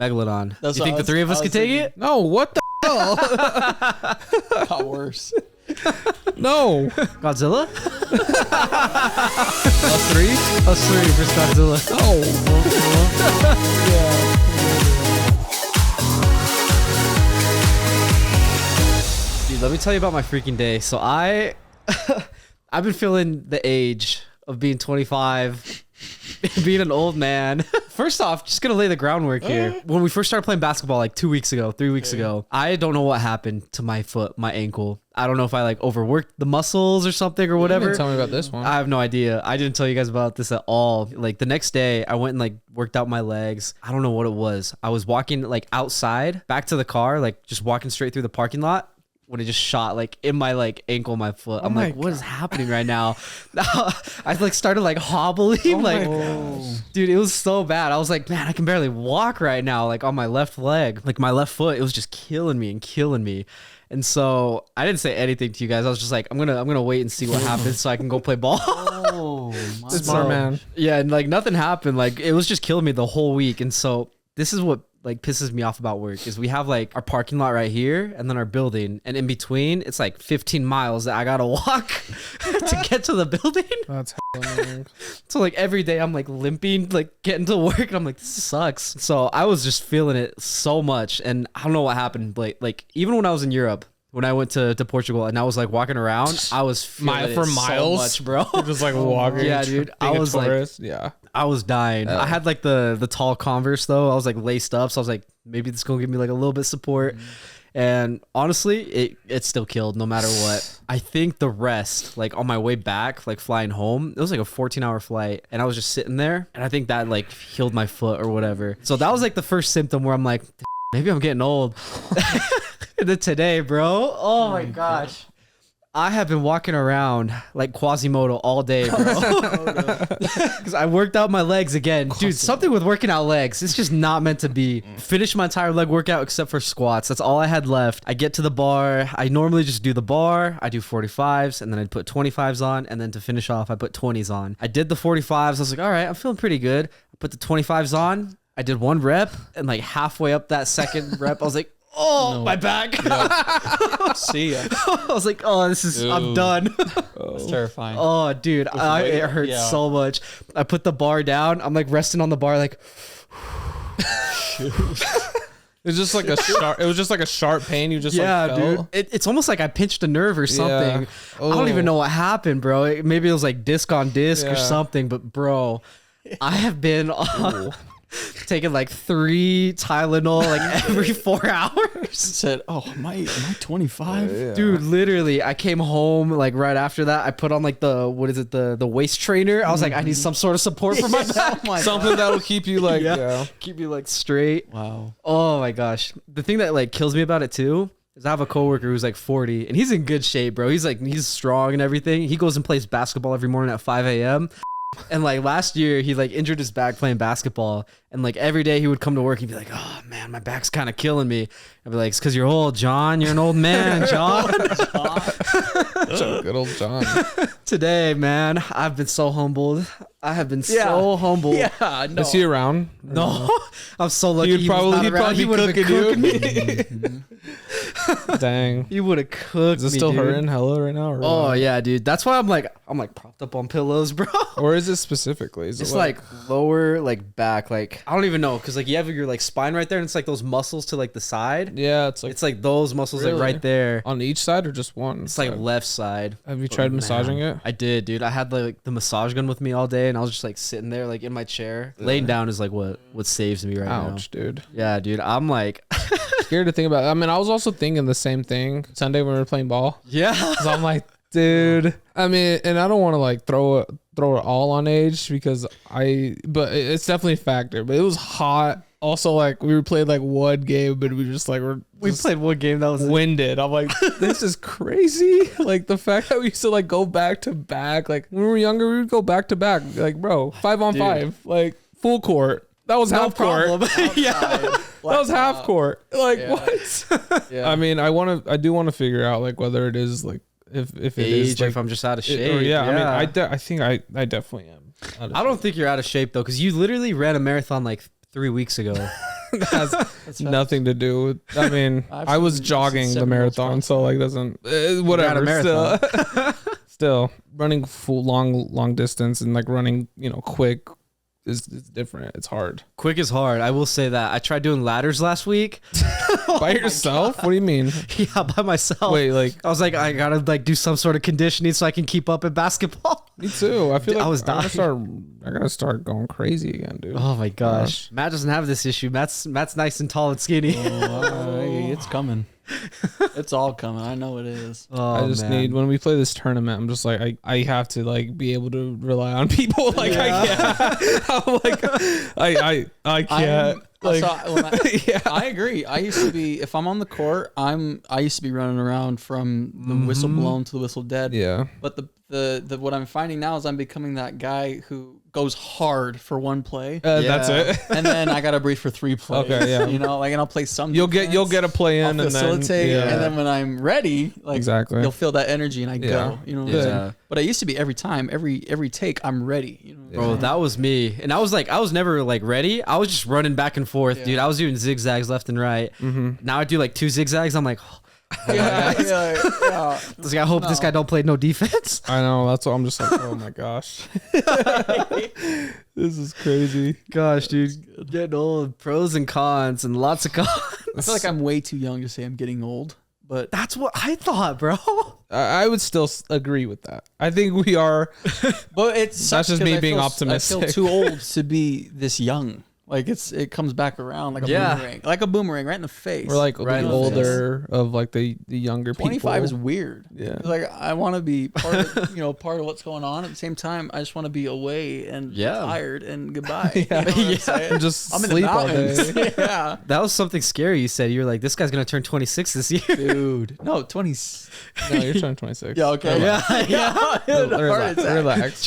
Megalodon. That's You what think the three of us could take it? No, what the hell? Got worse. No. Godzilla? Us three? Us three versus Godzilla. Oh. Yeah. Dude, let me tell you about my freaking day. So I've been feeling the age of being 25, being an old man. First off, just gonna lay the groundwork here. When we first started playing basketball like 3 weeks ago, I don't know what happened to my foot, my ankle. I don't know if I like overworked the muscles or something or whatever. You didn't tell me about this one. I have no idea. I didn't tell you guys about this at all. Like the next day I went and like worked out my legs. I don't know what it was. I was walking like outside back to the car, like just walking straight through the parking lot, when it just shot like in my like ankle, my foot. I'm like, what is happening right now? I like started like hobbling. Dude, it was so bad. I was like, man, I can barely walk right now. Like on my left leg, like my left foot, it was just killing me. And so I didn't say anything to you guys. I was just like, I'm gonna wait and see what happens so I can go play ball. Smart man. Yeah, and like nothing happened. Like it was just killing me the whole week. And so this is what like pisses me off about work is we have like our parking lot right here and then our building, and in between it's like 15 miles that I gotta walk to get to the building. That's hella So like every day I'm like limping, like getting to work, and I'm like, this sucks. So I was just feeling it so much, and I don't know what happened, but like even when I was in Europe, when I went to Portugal and I was like walking around, I was feeling for it miles, so much, bro. You're just like walking. Yeah, dude. I was like, yeah. I was dying. I had like the tall Converse though. I was like laced up, so I was like, maybe this is gonna give me like a little bit of support. And honestly, it still killed no matter what. I think the rest, like on my way back, like flying home, it was like a 14-hour flight, and I was just sitting there, and I think that like healed my foot or whatever. So that was like the first symptom where I'm like, maybe I'm getting old. And then today, bro, oh my gosh, I have been walking around like Quasimodo all day, bro. Because I worked out my legs again. Dude, something with working out legs, it's just not meant to be. Finished my entire leg workout except for squats. That's all I had left. I get to the bar. I normally just do the bar. I do 45s, and then I'd put 25s on, and then to finish off, I put 20s on. I did the 45s. I was like, all right, I'm feeling pretty good. I put the 25s on. I did one rep, and like halfway up that second rep, I was like, oh, my back. See ya. I was like, oh, this is, I'm done. It's terrifying. Oh, dude, it hurt so much. I put the bar down. I'm like resting on the bar, like. It's just like a sharp. It was just like a sharp pain. You just like felt. Dude. It's almost like I pinched a nerve or something. Yeah. I don't even know what happened, bro. Maybe it was like disc on disc or something. But bro, I have been taking like 3 Tylenol like every 4 hours. Said, oh, am I 25? Yeah. Dude, literally, I came home like right after that. I put on like the waist trainer. I was like, I need some sort of support for my back. Something that'll keep you like keep you like straight. Wow. Oh my gosh. The thing that like kills me about it too is I have a coworker who's like 40 and he's in good shape, bro. He's strong and everything. He goes and plays basketball every morning at 5 a.m. And like last year he like injured his back playing basketball, and like every day he would come to work and be like, oh man, my back's kind of killing me. I'd be like, it's because you're old, John. You're an old man, John. Good old John. Today, man, I've been so humbled. I have been so humbled. Yeah, no. Is he around? No, I'm so lucky. He'd probably he would have been cooking me. Dang. He would have cooked me. Is it still dude. hurting hella right now? Or Oh what? yeah, dude. That's why I'm like propped up on pillows, bro. Or is it specifically? Is It's it like lower, like back, like I don't even know, cause like you have your like spine right there, and it's like those muscles to like the side. Yeah, It's like those muscles Really? like right there. on each side or just one? It's like left side. Have you tried massaging it? I did, dude. I had like the massage gun with me all day, and I was just like sitting there, like in my chair. Laying down is like what saves me right now. Ouch, dude. Yeah, dude. I'm like, Scared to think about it. I mean, I was also thinking the same thing Sunday when we were playing ball. yeah. So I'm like, dude. I mean, and I don't want to like throw it all on age but it's definitely a factor. But it was hot. Also, like we played like one game, but we just like We played one game that was winded. I'm like, this is crazy. Like the fact that we used to like go back to back. Like when we were younger, we would go back to back. Like bro, 5-on-5, like full court. That was half court. Yeah. That was half court. Like what? Yeah. I mean, I do want to figure out like whether it is like if it Age, is or like, if I'm just out of shape. I mean, I think I definitely am. I don't think you're out of shape though, because you literally ran a marathon like 3 weeks ago. has nothing to do with. I mean, I was jogging the marathon, so like doesn't whatever. Still running full long distance and like running, quick is different. It's hard. Quick is hard. I will say that. I tried doing ladders last week. By yourself? What do you mean? Yeah, by myself. Wait, like I was like, I gotta like do some sort of conditioning so I can keep up in basketball. me too. I feel like I was dying. I gotta start going crazy again, dude. Oh my gosh. Matt doesn't have this issue. Matt's nice and tall and skinny. Hey, it's coming. It's all coming. I know it is. Oh, I just need when we play this tournament. I'm just like I have to like be able to rely on people. Like I can't. I'm like I can't. I agree. I used to be if I'm on the court, I used to be running around from the whistle blown to the whistle dead. Yeah. But the what I'm finding now is I'm becoming that guy who goes hard for one play. That's it. And then I gotta breathe for 3 plays. Okay, yeah. And I'll play some. You'll get a play in I'll and facilitate, then and then when I'm ready, like exactly, you'll feel that energy and I go. You know what I'm saying? But I used to be every time, every take, I'm ready. Bro, that was me. And I was never like ready. I was just running back and forth, dude. I was doing zigzags left and right. Now I do like 2 zigzags. I'm like, yeah. I hope this guy don't play no defense. I know. That's what I'm just like, oh my gosh. This is crazy. Gosh, dude. Getting old. Pros and cons and lots of cons. I feel like I'm way too young to say I'm getting old, but that's what I thought, bro. I would still agree with that. I think we are. But that's just me being optimistic. I feel too old to be this young. Like it comes back around like a boomerang right in the face. We're like right the older of like the younger 25 people. is weird. Yeah, like I want to be part of part of what's going on. At the same time, I just want to be away and tired and goodbye. And just I'm sleep all day. Yeah, that was something scary. You said you were like, this guy's gonna turn 26 this year, dude. No, 20. No, you're turning 26. Yeah, okay. Relax.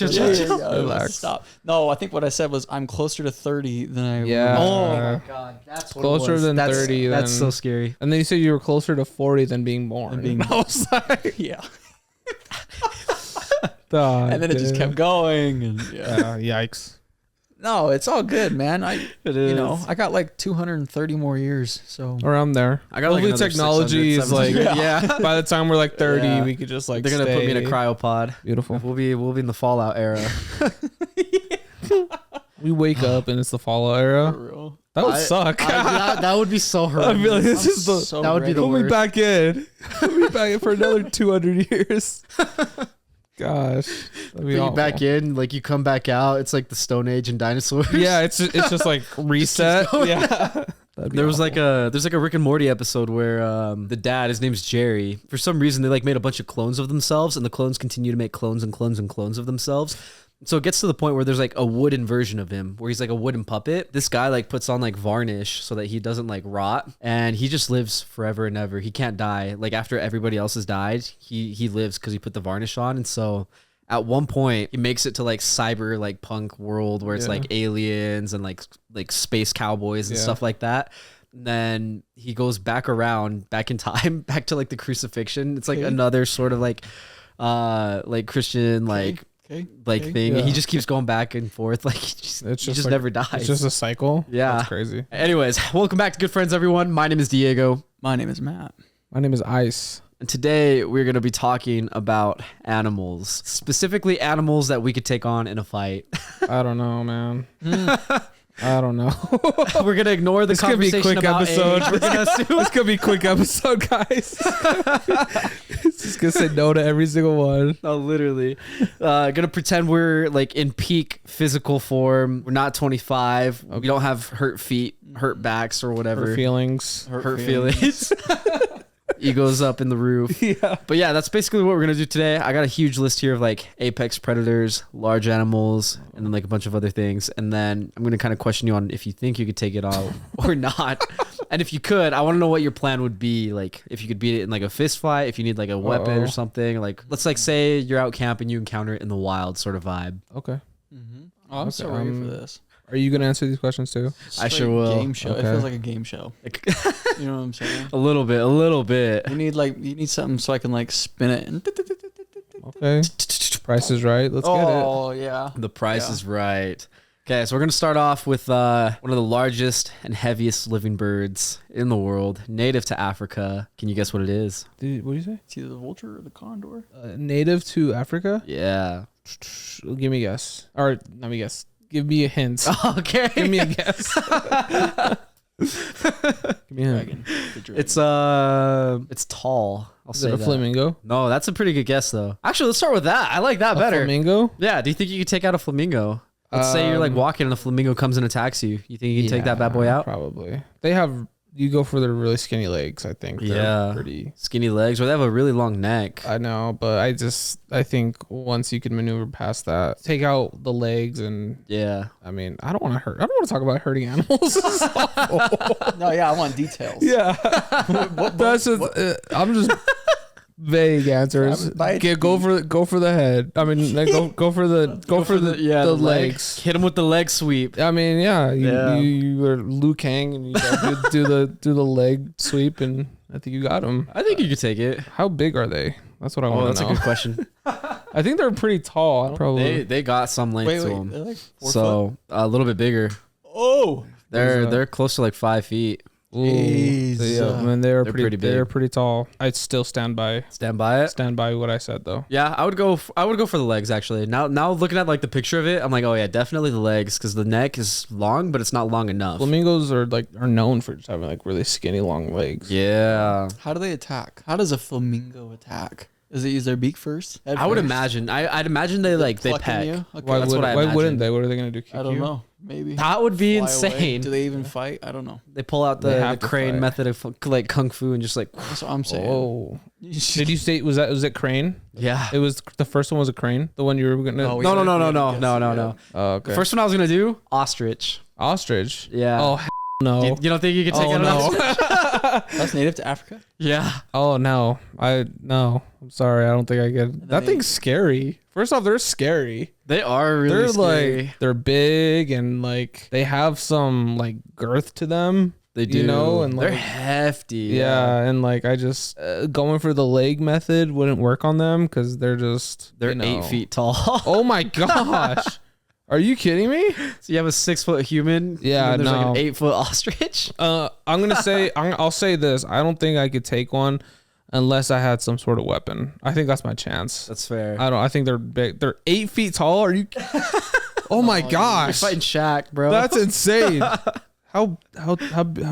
Relax. Stop. No, I think what I said was I'm closer to 30 than I. Yeah. Oh my god, that's what closer than 30. That's so scary. And then you said you were closer to 40 than being born. I was like, yeah. And then it just kept going, and yikes. No, it's all good, man. It is. I got like 230 more years, so around there. I got hopefully technology is like by the time we're like 30, we could just like they're gonna put me in a cryopod. Beautiful. We'll be in the Fallout era. We wake up and it's the Fallout era. That would suck. That would be so horrible. I feel like this is that would be the worst. Put me back in. Put me back in for another 200 years. Gosh, that'd be awful. Back in, like you come back out, it's like the Stone Age and dinosaurs. Yeah, it's just like reset. Yeah. There's like a Rick and Morty episode where the dad, his name's Jerry. For some reason, they like made a bunch of clones of themselves, and the clones continue to make clones and clones and clones of themselves. So it gets to the point where there's like a wooden version of him where he's like a wooden puppet. This guy like puts on like varnish so that he doesn't like rot, and he just lives forever and ever. He can't die. Like after everybody else has died, he lives because he put the varnish on. And so at one point he makes it to like cyber like punk world where it's like aliens and like space cowboys and stuff like that. And then he goes back in time, back to like the crucifixion. It's like another sort of like Christian thing. Yeah. He just keeps going back and forth. Like he just never dies. It's just a cycle. Yeah. That's crazy. Anyways, welcome back to Good Friends, everyone. My name is Diego. My name is Matt. My name is Ice. And today we're going to be talking about animals, specifically animals that we could take on in a fight. I don't know, man. I don't know. We're gonna ignore the conversation about episode. This could be a quick episode, guys. Just gonna say no to every single one. No, literally. Gonna pretend we're like in peak physical form. We're not 25. Okay. We don't have hurt feet, hurt backs, or whatever. Hurt feelings. Hurt feelings. Egos up in the roof. Yeah. But yeah, that's basically what we're going to do today. I got a huge list here of like apex predators, large animals, and then like a bunch of other things. And then I'm going to kind of question you on if you think you could take it out or not. And if you could, I want to know what your plan would be. Like if you could beat it in like a fist fight, if you need like a weapon or something. Like let's like say you're out camping, you encounter it in the wild sort of vibe. Okay. Mm-hmm. Oh, I'm so ready for this. Are you going to answer these questions too? I sure will. Game show. Okay. It feels like a game show. You know what I'm saying? A little bit. You need something so I can like spin it. And okay. Price is right. Let's get it. Oh, yeah. The price is right. Okay, so we're gonna start off with one of the largest and heaviest living birds in the world, native to Africa. Can you guess what it is? Dude, what do you say? It's either the vulture or the condor. Native to Africa? Yeah. Give me a guess. Or let me guess. Give me a hint. Okay. Give me a guess. Give me a hint. Dragon. The dragon. It's tall. I'll Is say it a that. flamingo? No, that's a pretty good guess though. Actually, let's start with that. I like that better. Flamingo? Yeah. Do you think you could take out a flamingo? Let's say you're like walking and a flamingo comes and attacks you. You think you can take that bad boy out? Probably. They have. You go for their really skinny legs. I think. They're pretty skinny legs, or they have a really long neck. I know, but I think once you can maneuver past that, take out the legs, and Yeah. I mean, I don't want to talk about hurting animals. This is awful. No, yeah, I want details. Yeah, that's just. I'm just vague answers. Go for the head. I mean, go for the legs. Hit him with the leg sweep. I mean, you were Liu Kang and you do the leg sweep, and I think you got him. I think you could take it. How big are they? That's what I want to know. That's a good question. I think they're pretty tall. Probably. They got some length to them. They're like 4 So foot? a little bit bigger. Oh, They're close to like 5 feet. Ooh, Jeez. yeah, I mean, they're pretty pretty big. They're pretty tall. I'd still stand by what I said though. Yeah, I would go for the legs actually. Now looking at like the picture of it, I'm like, oh yeah, definitely the legs because the neck is long, but it's not long enough. Flamingos are known for just having like really skinny long legs. Yeah. How do they attack? How does a flamingo attack? Is it use their beak first? I would imagine. I'd imagine they peck. You? Okay. Why That's what I wouldn't imagine. they? What are they gonna do? Kick I don't you? know. Maybe That would be Fly away? insane. Do they even fight? I don't know. They pull out They the have to crane fight. method of like kung fu and just like That's what I'm saying. Oh, did you say was it crane? yeah. It was the first one was a crane. The one you were gonna. No, we No. gotta guess. Oh, okay. The first one I was gonna do ostrich. Ostrich. Yeah. Oh no. You don't think you could take Oh out an no. ostrich? That's native to Africa. Yeah. Oh no. I'm sorry. I don't think I get. That thing's scary. First off, they're scary. They are really They're scary. like they're big and like they have some like girth to them. They do. You know, and they're like hefty. yeah, and like I just going for the leg method wouldn't work on them because they're just They're you know. 8 feet tall. Oh my gosh. Are you kidding me? So you have a 6 foot human. Yeah, and then there's like no. an 8 foot ostrich. I'm gonna say I'll say this. I don't think I could take one unless I had some sort of weapon. I think that's my chance. That's fair. I think they're big. They're 8 feet tall. Are you? Oh my You're gosh, fighting Shaq, bro. that's insane. How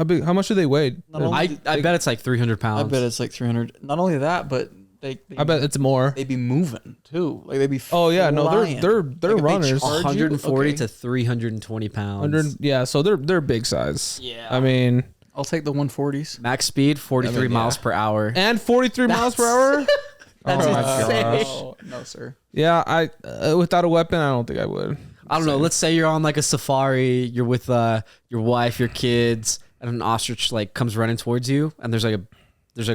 big? How much do they weigh? Not only- I bet it's like 300 pounds. I bet it's like 300. Not only that, but they I bet it's more. they'd be moving too. Like they'd be. Oh yeah, no, flying. they're Like, if they runners. charge you- 140 okay. to 320 pounds. 100. Yeah, so they're big size. Yeah. I mean, I'll take the 140s. Max speed 43 I mean, miles yeah. per hour. and 43 miles per hour. That's Oh my insane. gosh. No, sir. Yeah, I without a weapon, I don't think I would. I don't know. Let's say you're on like a safari. You're with your wife, your kids, and an ostrich like comes running towards you, and there's like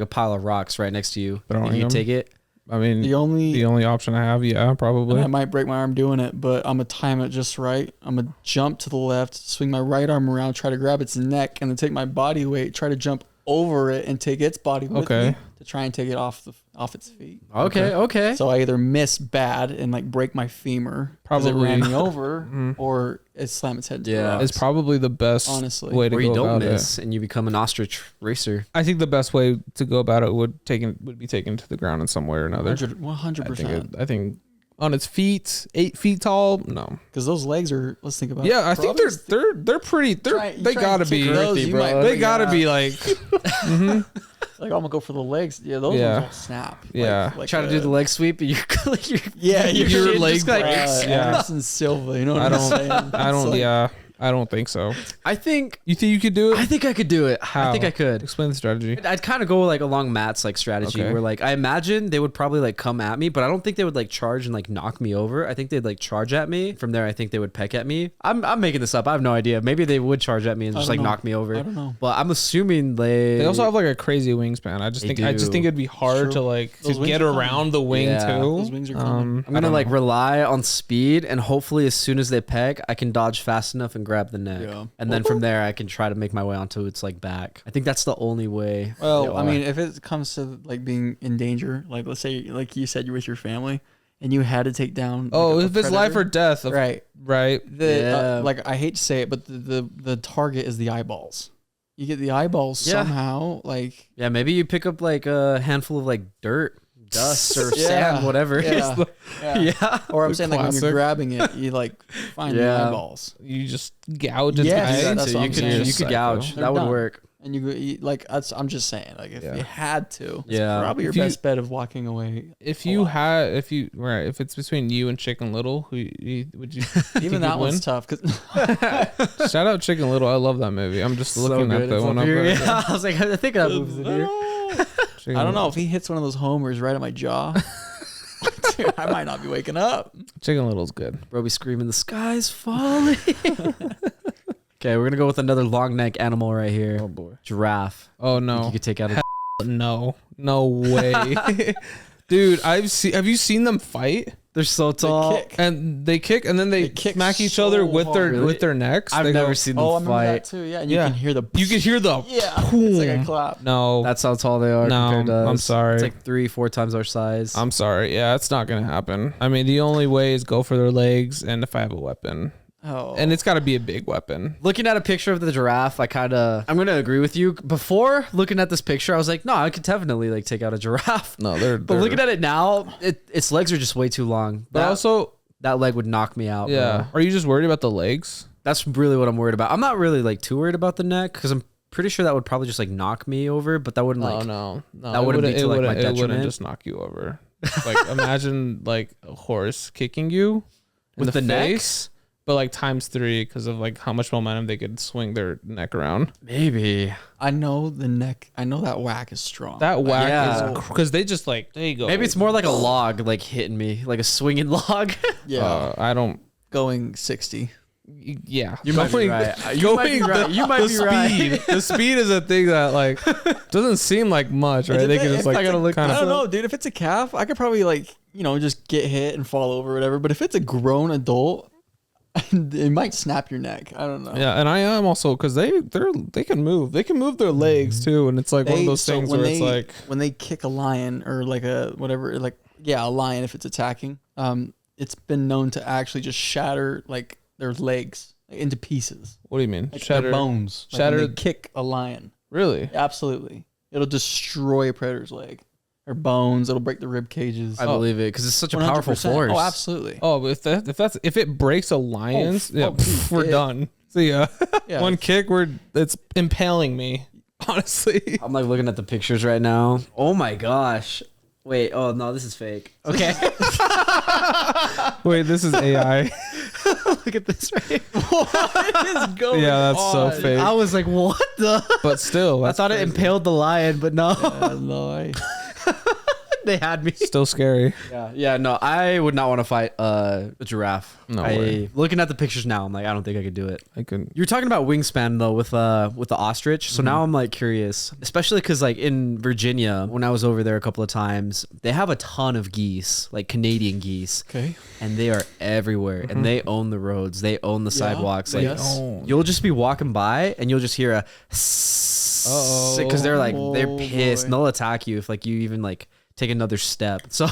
a pile of rocks right next to you. Throwing And you them? take it. I mean, The only option I have, yeah, probably. and I might break my arm doing it, but I'm gonna time it just right. I'm gonna jump to the left, swing my right arm around, try to grab its neck, and then take my body weight, try to jump over it and take its body with Okay. me to try and take it off its feet. Okay. So I either miss bad and like break my femur because it Probably. ran me over, or it slam its head into the Yeah. rocks. It's probably the best Honestly. way to Or go you don't about miss it. and you become an ostrich racer. I think the best way to go about it would be taken to the ground in some way or another. 100%. I think on its feet, 8 feet tall. No. Because those legs are. Let's think about. Yeah, I think Probably- they're pretty. They gotta be. those, you might- They gotta be like. Like I'm gonna go for the legs. Yeah, those Yeah. ones will snap. Yeah. Like Try to do the leg sweep, and you're Yeah, your your shit leg just like breaks. Yeah. Anderson Silva. You know what I I'm don't. saying? I It's don't. like- Yeah. I don't think so. I think You think you could do it? I think I could do it. How? I think I could. Explain the strategy. I'd kind of go like along Matt's like strategy Okay. where like I imagine they would probably like come at me, but I don't think they would like charge and like knock me over. I think they'd like charge at me. From there, I think they would peck at me. I'm making this up. I have no idea. Maybe they would charge at me and I just don't like know. knock me over. I don't know. But I'm assuming they They also have like a crazy wingspan. I just They think do. it'd be hard True. to like Those to wings get are coming. around the wing Yeah. too. Those wings are coming. I'm gonna like rely on speed and hopefully as soon as they peck, I can dodge fast enough and grab the neck. Yeah. And then from there, I can try to make my way onto its like back. I think that's the only way. Well, they I are. mean, if it comes to like being in danger, like let's say, like you said, you're with your family and you had to take down. If it's life or death, right? Right. I hate to say it, but the target is the eyeballs. You get the eyeballs somehow. Like maybe you pick up like a handful of like dirt, dust, or sand, whatever. Yeah. Or I'm saying like when you're grabbing it, you like find the eyeballs. You just gouge its that's what I'm saying. You could gouge. That would work. And you like I'm just saying, like if you had to, it's Yeah. probably your best bet of walking away. If it's between you and Chicken Little, who would you? Even that one's tough. Cause shout out Chicken Little, I love that movie. I'm just looking at that one. I was like, I think that movie's in here. I don't know if he hits one of those homers right at my jaw. Dude, I might not be waking up. Chicken Little's good. Bro, be screaming, the sky's falling. Okay, we're gonna go with another long neck animal right here. Oh boy, giraffe. Oh no, you could take out a no way, dude. Have you seen them fight? They're so tall, and they kick, and then they smack each so other with hard. with their necks. I've never seen them I remember fight. that too. Yeah, and you can hear the. It's like a clap. No, that's how tall they are. No, compared to us. I'm sorry. It's like 3-4 times our size. I'm sorry. Yeah, it's not gonna happen. I mean, the only way is go for their legs, and if I have a weapon. Oh. And it's got to be a big weapon. Looking at a picture of the giraffe, I'm going to agree with you. Before looking at this picture, I was like, no, I could definitely like take out a giraffe. No, they're but looking at it now, its legs are just way too long. But also, that leg would knock me out. Yeah. Bro. Are you just worried about the legs? That's really what I'm worried about. I'm not really like too worried about the neck because I'm pretty sure that would probably just like knock me over, but that wouldn't like. No. That wouldn't be to like my detriment. It wouldn't just knock you over. Like imagine like a horse kicking you with the face. But like times 3 because of like how much momentum they could swing their neck around. Maybe. I know the neck. I know that whack is strong. That whack is because they just like there you go. Maybe it's more like a log like hitting me, like a swinging log. Yeah. I don't going 60. Yeah, you might be right. You might be right. You might be right. The speed is a thing that like doesn't seem like much, right? They can just like kind of. I don't know, dude. If it's a calf, I could probably like just get hit and fall over or whatever. But if it's a grown adult. It might snap your neck. I don't know. Yeah, and I am also because they can move. They can move their legs too, and it's like one of those things where it's like when they kick a lion or like a whatever, like a lion if it's attacking. It's been known to actually just shatter like their legs into pieces. What do you mean? Like shatter their bones. Shatter. Like when they kick a lion. Really? Absolutely. It'll destroy a predator's leg. Or bones, it'll break the rib cages. I believe it because it's such a powerful 100%. force. Oh, absolutely. Oh, but if it breaks a lion's, we're done. See ya. Yeah. One kick, it's impaling me. Honestly, I'm like looking at the pictures right now. Oh my gosh. Wait. Oh no, this is fake. Okay. Wait, this is AI. Look at this right. What is going on? Yeah, that's so fake. I was like, what the? But still, I thought it impaled the lion, but no. No. They had me. Still scary. Yeah. No, I would not want to fight a giraffe. No way. Looking at the pictures now, I'm like, I don't think I could do it. I couldn't. You're talking about wingspan though with the ostrich. So now I'm like curious, especially because like in Virginia, when I was over there a couple of times, they have a ton of geese, like Canadian geese. Okay. And they are everywhere, and they own the roads. They own the sidewalks. Like yes. you'll just be walking by, and you'll just hear a because they're like they're pissed, and they'll attack you if like you even like take another step. So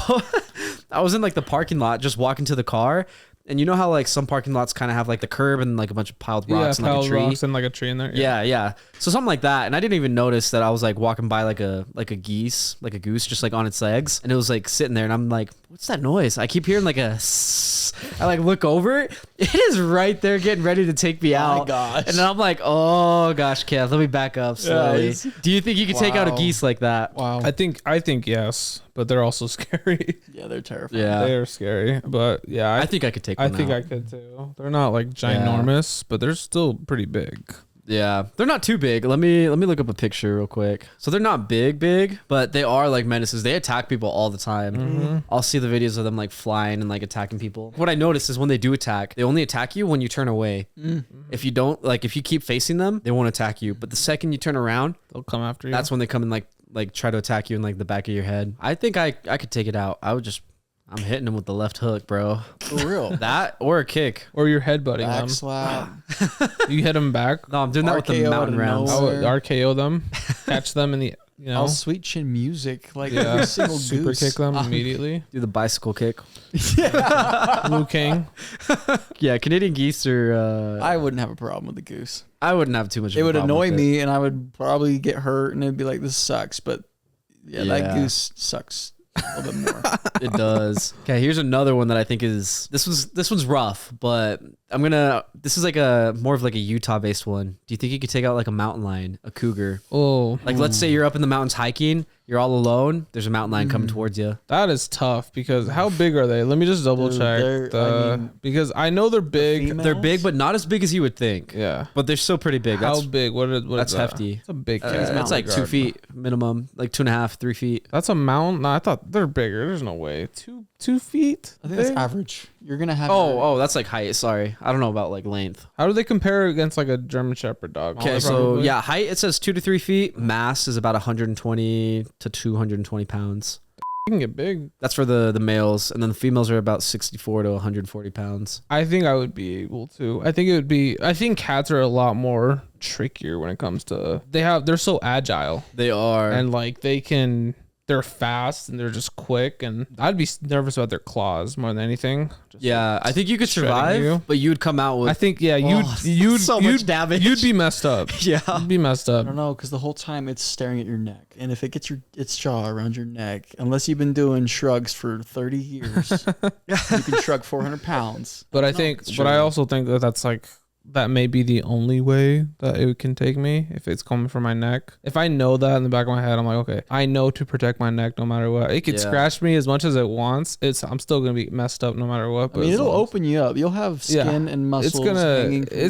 I was in like the parking lot, just walking to the car. And you know how like some parking lots kind of have like the curb and like a bunch of piled rocks and like a tree. Rocks and like a tree in there. Yeah. So something like that. And I didn't even notice that I was like walking by like a goose, just like on its legs. And it was like sitting there and I'm like, what's that noise? I keep hearing like a I like look over. It is right there getting ready to take me out. Oh my gosh. And then I'm like, oh gosh, Kev, let me back up slowly. Do you think you could take out a geese like that? Wow. I think yes, but they're also scary. Yeah, they're terrifying. Yeah. They are scary. But yeah, I think I could take one I think out. I could too. They're not like ginormous, but they're still pretty big. Yeah, they're not too big. Let me look up a picture real quick. So they're not big, but they are like menaces. They attack people all the time. I'll see the videos of them like flying and like attacking people. What I notice is when they do attack, they only attack you when you turn away. If you don't, like if you keep facing them, they won't attack you. But the second you turn around, They'll come after you. that's when they come and like try to attack you in like the back of your head. I think I could take it out. I'm hitting them with the left hook, bro. For real. That or a kick. or you're headbutting Back them. slap. You hit them back. No, I'm doing that with the RKO mountain to rounds. I would nowhere. RKO them, catch them in the You know, I'll sweet chin music like yeah, every single super goose. kick them immediately. Do the bicycle kick. Blue King. Yeah, Canadian geese are. I wouldn't have a problem with the goose. I wouldn't have too much. It of a would problem annoy with me, and I would probably get hurt, and it'd be like, this sucks. But yeah, that Yeah. goose sucks a little bit more. It does. Okay, here's another one that I think is this one's rough, but this is like a more of like a Utah based one. Do you think you could take out like a mountain lion, a cougar? Oh, Like let's say you're up in the mountains hiking, you're all alone, there's a mountain lion coming towards you. that is tough because how big are they? Let me just double Dude, check. Because I know they're big. female- They're big, but not as big as you would think. Yeah. But they're still pretty big. How That's big? What that's is that? hefty. It's a big. It's like 2 feet minimum, like 2.5, 3 feet. That's a mountain. No, I thought they're bigger. There's no way. 2 feet. I think that's big? average. You're gonna have. Oh, that's like height. Sorry, I don't know about like length. How do they compare against like a German Shepherd dog? Okay, so yeah, height it says 2 to 3 feet. Mass is about 120 to 220 pounds. you can get big. That's for the males, and then the females are about 64 to 140 pounds. I think I would be able to. I think cats are a lot more trickier when it comes to. They're so agile They are. and like they're fast and they're just quick, and I'd be nervous about their claws more than anything. Just yeah, I think you could shredding survive, you. but you'd come out with. I think you'd so much damage. You'd be messed up. Yeah. You'd be messed I up. don't know, because the whole time it's staring at your neck, and if it gets its jaw around your neck, unless you've been doing shrugs for 30 years, you can shrug 400 pounds. But I also think that's like that may be the only way that it can take me if it's coming from my neck. If I know that in the back of my head, I'm like, okay, I know to protect my neck no matter what. It could scratch me as much as it wants. I'm still gonna be messed up no matter what. I mean, it'll open you up. You'll have skin and muscles. hanging from your body.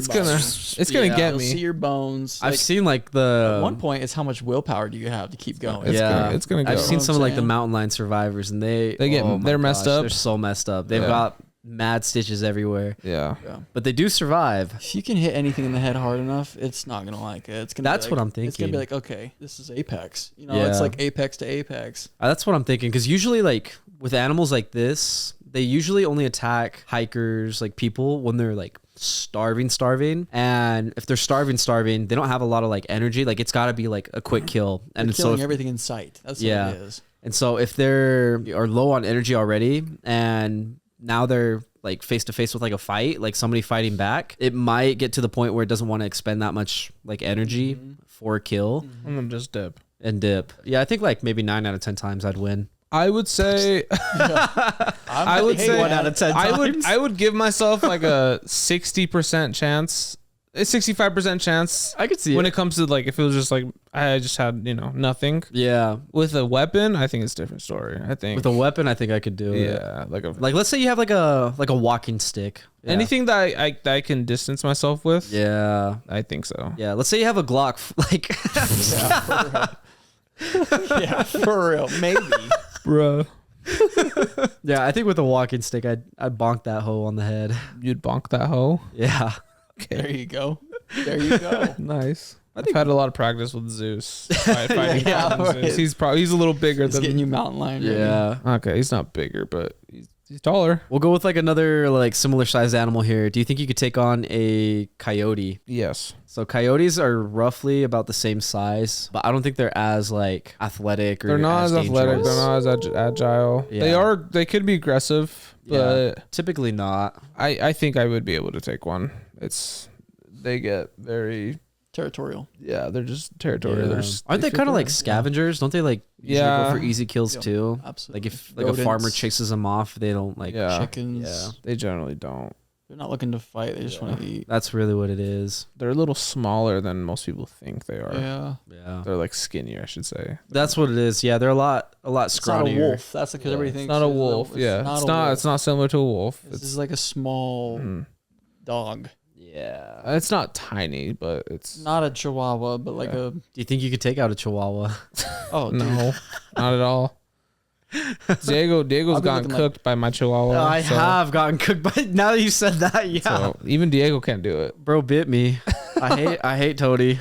It's gonna get You'll me. see your bones. I've seen like the. At one point, it's how much willpower do you have to keep going. It's gonna go. I've seen what some I'm of like the saying? mountain lion survivors, and they're messed up. They're so messed up. They've got mad stitches everywhere, Yeah. but they do survive. If you can hit anything in the head hard enough, it's not gonna like it. It's gonna. That's be like, what I'm It's gonna thinking. be like, okay, this is apex. It's like apex to apex. That's what I'm thinking. Because usually, like with animals like this, they usually only attack hikers, like people, when they're like starving. And if they're starving, they don't have a lot of like energy. Like it's got to be like a quick kill. And They're so killing everything in sight. That's what it is. And so if they're are low on energy already, and now they're like face to face with like a fight, like somebody fighting back, it might get to the point where it doesn't want to expend that much like energy for a kill I'm gonna just dip. and dip. Yeah, I think like maybe 9 out of 10 times I'd win. I would say I would say 1 out of 10 times. I would give myself like a 60% chance, a 65% chance. I could see when it. it comes to like if it was just like I just had nothing. Yeah. With a weapon, I think it's a different story. I think With a weapon, I think I could do it. yeah, Like let's say you have like a walking stick. Yeah. anything that I can distance myself with. Yeah. I think so. Yeah. Let's say you have a Glock. Like yeah, for real, maybe. Bruh, yeah, I think with a walking stick, I'd bonk that hoe on the head. you'd bonk that hoe. Yeah. There you go. There you go. Nice. I've had a lot of practice with Zeus. Fighting Yeah, Zeus. He's a little bigger It's than. getting you mountain lion. ready. Yeah. Okay, he's not bigger, but he's taller. We'll go with like another like similar sized animal here. Do you think you could take on a coyote? Yes. So coyotes are roughly about the same size, but I don't think they're as like athletic or They're not as athletic. dangerous. They're not as agile. Yeah. They could be aggressive, but Typically not. I think I would be able to take one. They get very Territorial. they're just territorial. Yeah. Aren't they kind of like scavengers? Don't they like usually go for easy kills too? Absolutely. Like if like a farmer Rodents, chases them off, they don't like. chickens. Yeah. They generally don't. They're not looking to fight. They just want to eat. That's really what it is. They're a little smaller than most people think they are. Yeah. Yeah. They're like skinnier, I should say. That's what it is. Yeah, they're a lot It's not a scrawnier. wolf. That's because Yeah. everything. It's not a wolf. Yeah. It's not similar to a wolf. This is like a small dog. Yeah. It's not tiny, but it's Not a chihuahua, but like a. Do you think you could take out a chihuahua? Oh, dude. no, not at all. Diego's I'll be gotten looking cooked by my chihuahua. I so- have gotten cooked by. Now that you said that, yeah. So even Diego can't do it. Bro bit me. I hate Toady.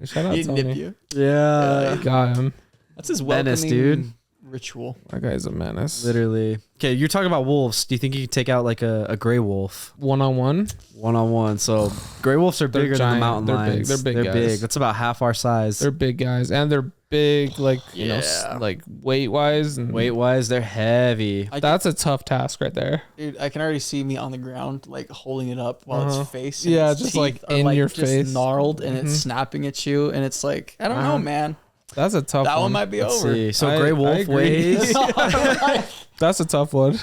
Shout out He'd Tony. nip you. Yeah. Got him. That's his Menace, welcoming, dude. ritual. That guy's a menace. Literally. Okay, you're talking about wolves. Do you think you could take out like a gray wolf? 1-on-1? 1-on-1 So gray wolves are They're bigger giant. than the mountain They're lions. big. They're big guys. That's about half our size. They're big guys, and they're big, like you know, like weight wise and Weight wise, they're heavy. That's a tough task right there. Dude, I can already see me on the ground, like holding it up while its face, and Yeah, its just, teeth like, are, in your just face. gnarled, and it's snapping at you, and it's like, I don't know, man. That's a tough That one. one might be Let's over. see. So I gray wolf agree. weighs That's a tough one.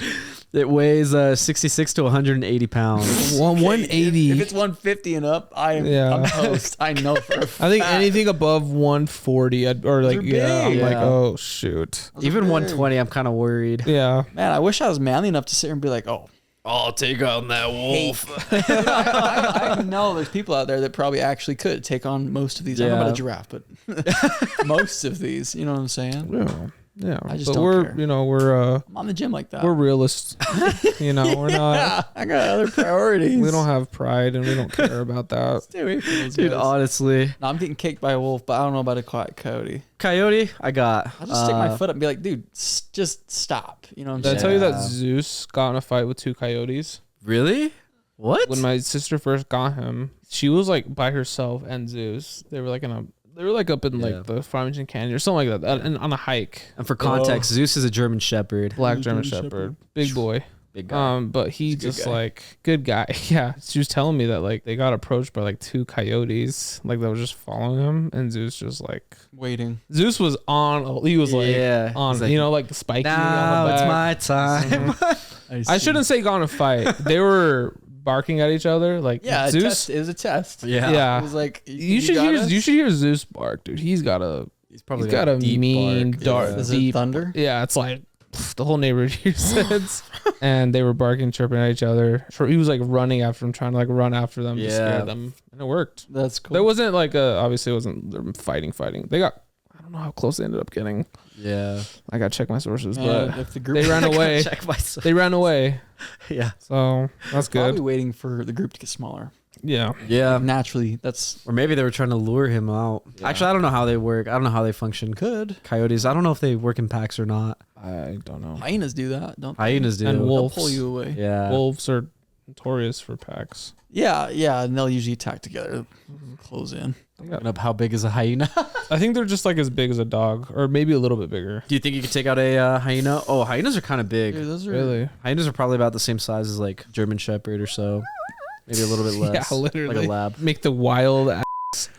it weighs 66 to 180 pounds. 180. If it's 150 and up, I'm toast. I know for a fact. I think anything above 140 or like Those are yeah, I'm big. like Yeah. oh shoot. Even 120, I'm kind of worried. Yeah. Man, I wish I was manly enough to sit here and be like, oh, I'll take on that wolf. I know there's people out there that probably actually could take on most of these. I don't know about a giraffe, but most of these, you know what I'm saying? Yeah. Yeah. I just but don't we're care. we're I'm on the gym like that. we're realists. We're not yeah, I got other priorities. we don't have pride and we don't care about that. Stay away from those Dude, guys. honestly. No, I'm getting kicked by a wolf, but I don't know about a coyote. Coyote, I got. I'll just stick my foot up and be like, dude, just stop. You know what I'm Did I saying? tell you that Yeah. Zeus got in a fight with 2 coyotes? Really? What? When my sister first got him, she was like by herself and Zeus. They were like up in Yeah. like the Flamingo Canyon or something like that, and on a hike. And for context, Zeus is a German Shepherd. Black German German Shepherd. Shepherd, big boy. Big guy. But he He's a good just guy. like good guy. Yeah, she was telling me that like they got approached by like 2 coyotes, like that was just following him, and Zeus just like Waiting. Zeus was on. He was like Yeah, on, he's like, you know, like spiky. now on the it's back. my time. I shouldn't say got in a fight. They were barking at each other. Like Yeah, Zeus. it was a test. Yeah. Yeah. It was like, You should hear Zeus bark, dude. He's got a Probably got a deep mean bark. dark Is it deep. thunder? Yeah, it's like the whole neighborhood hears it. And they were barking, chirping at each other. He was like running after them, trying to like run after them to scare Yeah. them, and it worked. That's cool. There wasn't like obviously it wasn't them fighting. They got, I don't know how close they ended up getting. Yeah. I gotta check my sources, Man, but if the group they ran away. Check myself. They ran away, Yeah. so that's probably good. waiting for the group to get smaller. Yeah, Yeah. Naturally, that's Or maybe they were trying to lure him out. Yeah. Actually, I don't know how they work. I don't know how they function. Coyotes. I don't know if they work in packs or not. I don't know. hyenas do that, don't they? Hyenas do. And They'll wolves. pull you away. Yeah. Wolves are notorious for packs. Yeah, and they'll usually attack together, close in. Looking up how big is a hyena? I think they're just like as big as a dog, or maybe a little bit bigger. Do you think you could take out a hyena? Oh, hyenas are kind of big. Dude, those are Really? Hyenas are probably about the same size as like German Shepherd or so. Maybe a little bit less. Yeah, literally. Like a lab. Make the wild ass.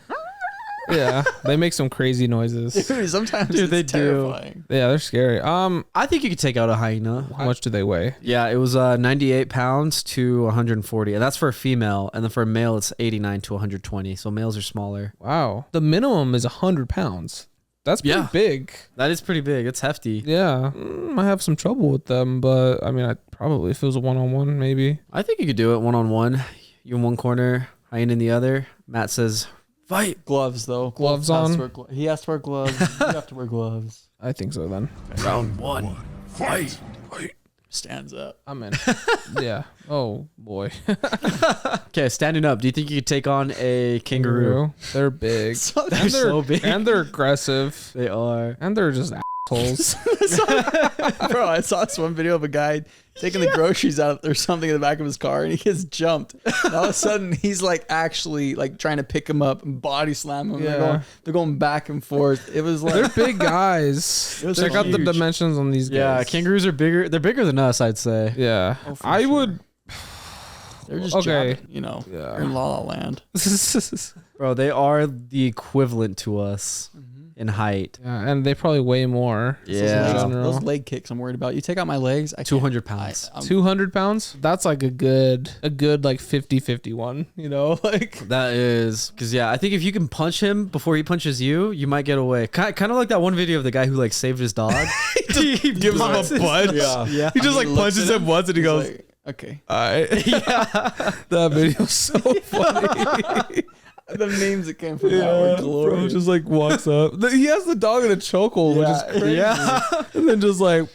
Yeah, they make some crazy noises. Dude, sometimes Dude, they it's do. terrifying. Yeah, they're scary. I think you could take out a hyena. How much do they weigh? Yeah, it was 98 pounds to 140. And that's for a female. And then for a male, it's 89 to 120. So males are smaller. Wow. The minimum is 100 pounds. That's pretty Yeah. big. That is pretty big. It's hefty. Yeah. I have some trouble with them, but I mean, I probably, if it was a one-on-one, maybe. I think you could do it one-on-one. You in one corner, hyena in the other. Matt says, fight. Gloves, though. Gloves Has to on? wear he has to wear gloves. You have to wear gloves. I think so then. Round one. Fight. Stands up. I'm in. Yeah. Oh, boy. Okay, standing up. Do you think you could take on a kangaroo? They're big. They're so big. And they're aggressive. They are. And they're just assholes. Bro, I saw this one video of a guy taking the groceries out or something in the back of his car, and he gets jumped. And all of a sudden, he's like actually like trying to pick him up and body slam him. Yeah. They're going back and forth. It was like They're big guys. It was Check out the huge. dimensions on these guys. Yeah, kangaroos are bigger. They're bigger than us, I'd say. Yeah. Oh, for I sure. would. they're just Okay. jabbing, you know. Yeah. They're in La La Land. Bro, they are the equivalent to us in height. Yeah, and they probably weigh more. Yeah. in general. Those leg kicks I'm worried about. You take out my legs, I can't- 200 pounds. I'm- 200 pounds. That's like a good like 50-50 one. You know, like That is, because yeah, I think if you can punch him before he punches you, you might get away. Kind of like that one video of the guy who like saved his dog. he gives him a punch. Yeah. he just like looks punches at him once and he He's goes, like, okay. "All right." That video's so funny. The memes that came from that were Bro glorious. just like walks up. He has the dog in a chokehold, which is crazy. Yeah. And then just like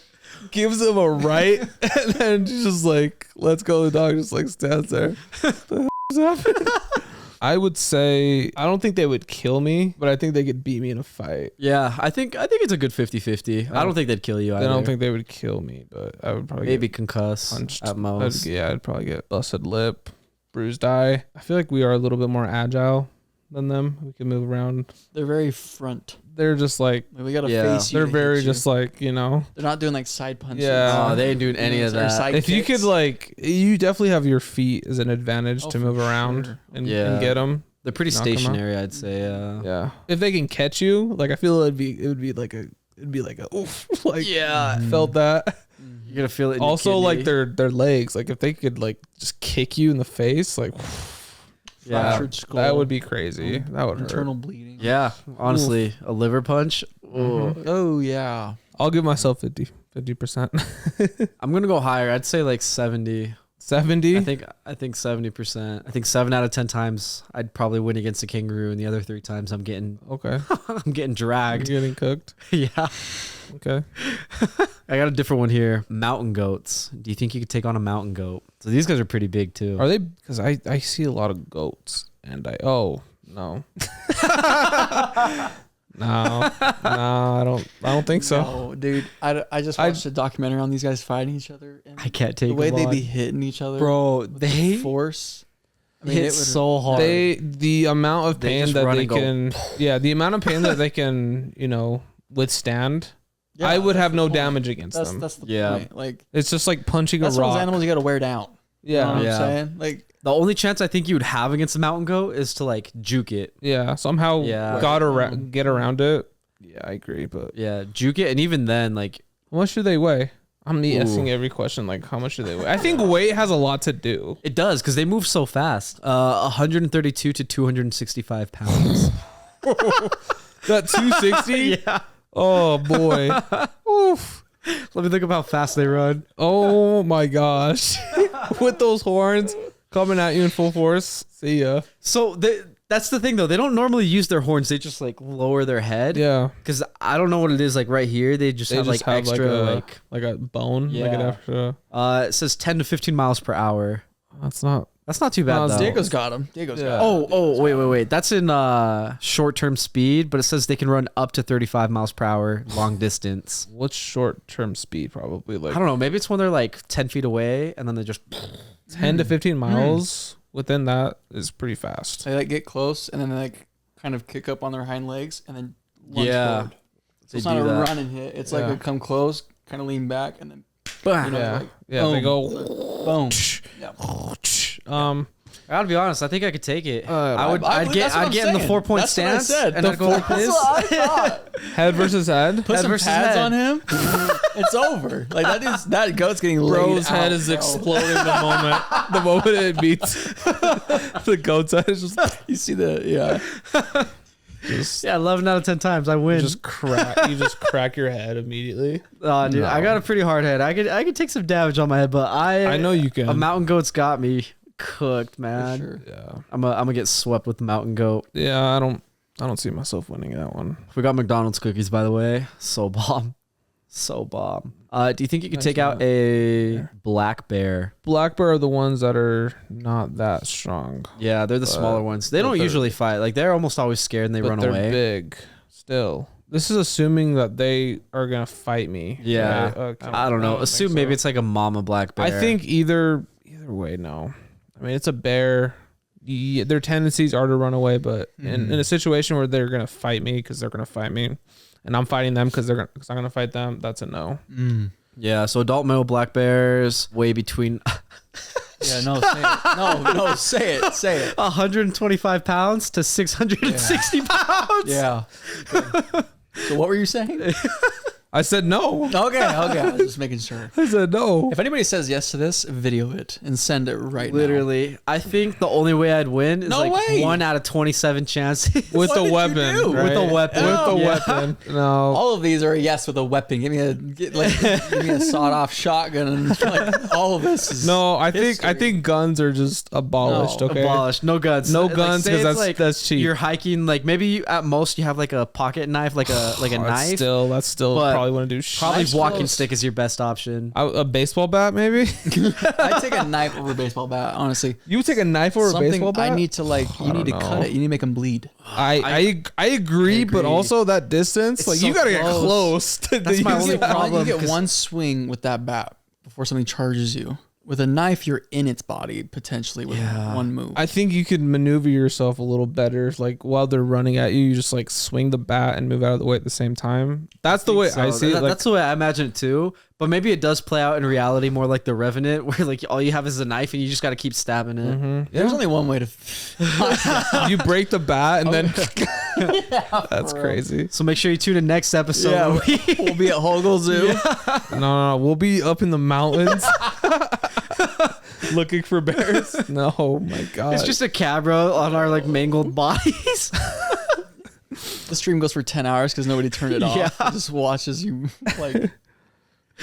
gives him a right, and then just like lets go. The dog just like stands there. What the hell is happening? I would say I don't think they would kill me, but I think they could beat me in a fight. Yeah, I think it's a good 50-50. I don't think they'd kill you either. I don't think they would kill me, but I would probably maybe get concuss punched at most. I'd probably get busted lip, bruised eye. I feel like we are a little bit more agile than them. We can move around. They're very front. They're just like We got to face you. they're to very hit you. just like, They're not doing like side punches. Yeah. Oh, they ain't doing any of Or that. side if you kicks. could like, you definitely have your feet as an advantage to for move around sure. and Yeah. get them. They're pretty knock 'em out. stationary, I'd say. Yeah. If they can catch you, like I feel it would be like a oof. Like Yeah. I felt that. You're gonna feel it. In your Also, like kidney. their legs, like if they could like just kick you in the face, like Yeah. Fractured skull. that would be crazy. That would hurt. Internal bleeding. Yeah, honestly, a liver punch. Mhm. Oh yeah. I'll give myself 50%. I'm gonna go higher. I'd say like 70. 70. I think 70%. I think 7 out of 10 times I'd probably win against a kangaroo, and the other 3 times I'm getting Okay. I'm getting You're dragged. getting cooked. Yeah. Okay. I got a different one here. Mountain goats. Do you think you could take on a mountain goat? So these guys are pretty big too. Are they? Because I see a lot of goats, and no. No, I don't think so. No, dude. I just watched a documentary on these guys fighting each other, and I can't take the way them they on. be hitting each other, Bro, with they the force. I mean, hit it would so hard. The amount of They pain just that run they and go, can, the amount of pain that they can, withstand. Yeah, I would that's have the no point. damage against them. That's the Yeah. point. Like It's just like punching that's a one of rock. those animals you got to wear down. You know what Yeah, Yeah. I'm saying? Like The only chance I think you would have against a mountain goat is to like juke it. yeah. Somehow Yeah. get around it. Yeah, I agree. But Yeah, juke it, and even then, like how much do they weigh? I'm asking Ooh. every question. Like, how much do they weigh? I think weight has a lot to do. it does because they move so fast. 132 to 265 pounds. That 260. Yeah. Oh boy. Oof. Let me think of how fast they run. Oh my gosh. With those horns coming at you in full force. See ya. So that's the thing though. They don't normally use their horns. They just like lower their head. Yeah. Because I don't know what it is like right here. They just have like extra like a bone. Like an Yeah. extra. It says 10 to 15 miles per hour. That's not. That's not too bad No, though. Diego's got him. Diego's Yeah. got him. Oh, wait. That's in short-term speed, but it says they can run up to 35 miles per hour long distance. What's short term speed? Probably like I don't know. Maybe it's when they're like 10 feet away and then they just 10 to 15 miles. Within that is pretty fast. They like get close and then they like kind of kick up on their hind legs and then lunge Yeah. forward. So They it's not do a that. run and hit. It's like Yeah. a come close, kind of lean back, and then bam. know, Yeah. like, Yeah. They boom. go. boom. I gotta be honest. I think I could take it. I'd that's get what I'm in the saying. 4-point That's what I stance said. and The I'd go like That's this. what I thought. Head versus head. Put Head some versus pads head. on him. It's over. Like that goat's getting laid Bro's out, head is bro. exploding the moment it beats the goat's head is just You see the Yeah, 11 out of 10 times I win. you just crack your head immediately. Oh, dude, No. I got a pretty hard head. I could take some damage on my head, but I know you can. A mountain goat's got me cooked, man. Sure. Yeah. I'm gonna get swept with the mountain goat. Yeah, I don't see myself winning that one. We got McDonald's cookies, by the way. So bomb. So bomb. Do you think you could Nice take out one. a black bear? Black bear are the ones that are not that strong. Yeah, they're the smaller ones. They but don't they're- usually fight. Like they're almost always scared and they But run they're away. big still. This is assuming that they are gonna fight me. Yeah. right? Okay. I don't know. think Assume maybe so. it's like a mama black bear. I think either way, no. I mean, it's a bear. Their tendencies are to run away, but in a situation where they're gonna fight me because they're gonna fight me, and I'm fighting them because I'm gonna fight them, that's a no. Yeah, so adult male black bears weigh between Yeah, no, say it. No, say it. Say it. 125 pounds to 660 pounds. Yeah. So what were you saying? I said no. Okay. I was just making sure. I said no. If anybody says yes to this, video it and send it right Literally, I think the only way I'd win is No like way. 1 out of 27 chances. With What the did you weapon. do? Right? With the weapon. With the Yeah. weapon. No. now. All of these are a yes with a weapon. Give me a sawed-off shotgun, and like all of this is No, I history. think guns are just abolished. No, Okay. Abolished. No guns. No Like, guns say because it's that's cheap. You're hiking, like maybe at most you have like a pocket knife, like a That's knife. That's still But probably wouldn't do shit. Probably Nice walking close. stick is your best option. A baseball bat, maybe. I'd take a knife over a baseball bat, honestly. You would take a knife over a baseball bat. I need to like. You need to cut it. You need to make them bleed. I agree, but also that distance, It's like so you gotta close. get close. That's my only problem. You get 'cause- one swing with that bat before something charges you. With a knife, you're in its body potentially with one move. I think you could maneuver yourself a little better. Like while they're running at you, you just like swing the bat and move out of the way at the same time. That's the way I see it. Like, That's the way I imagine it too. But maybe it does play out in reality more like the Revenant, where like all you have is a knife and you just got to keep stabbing it. There's only one way to. you break the bat and then that's crazy. So make sure you tune in next episode. Yeah, where we'll be at Hogle Zoo. No, we'll be up in the mountains looking for bears. No, my God. it's just a cabra on our like mangled bodies. The stream goes for 10 hours because nobody turned it off. Yeah. It just watches you like.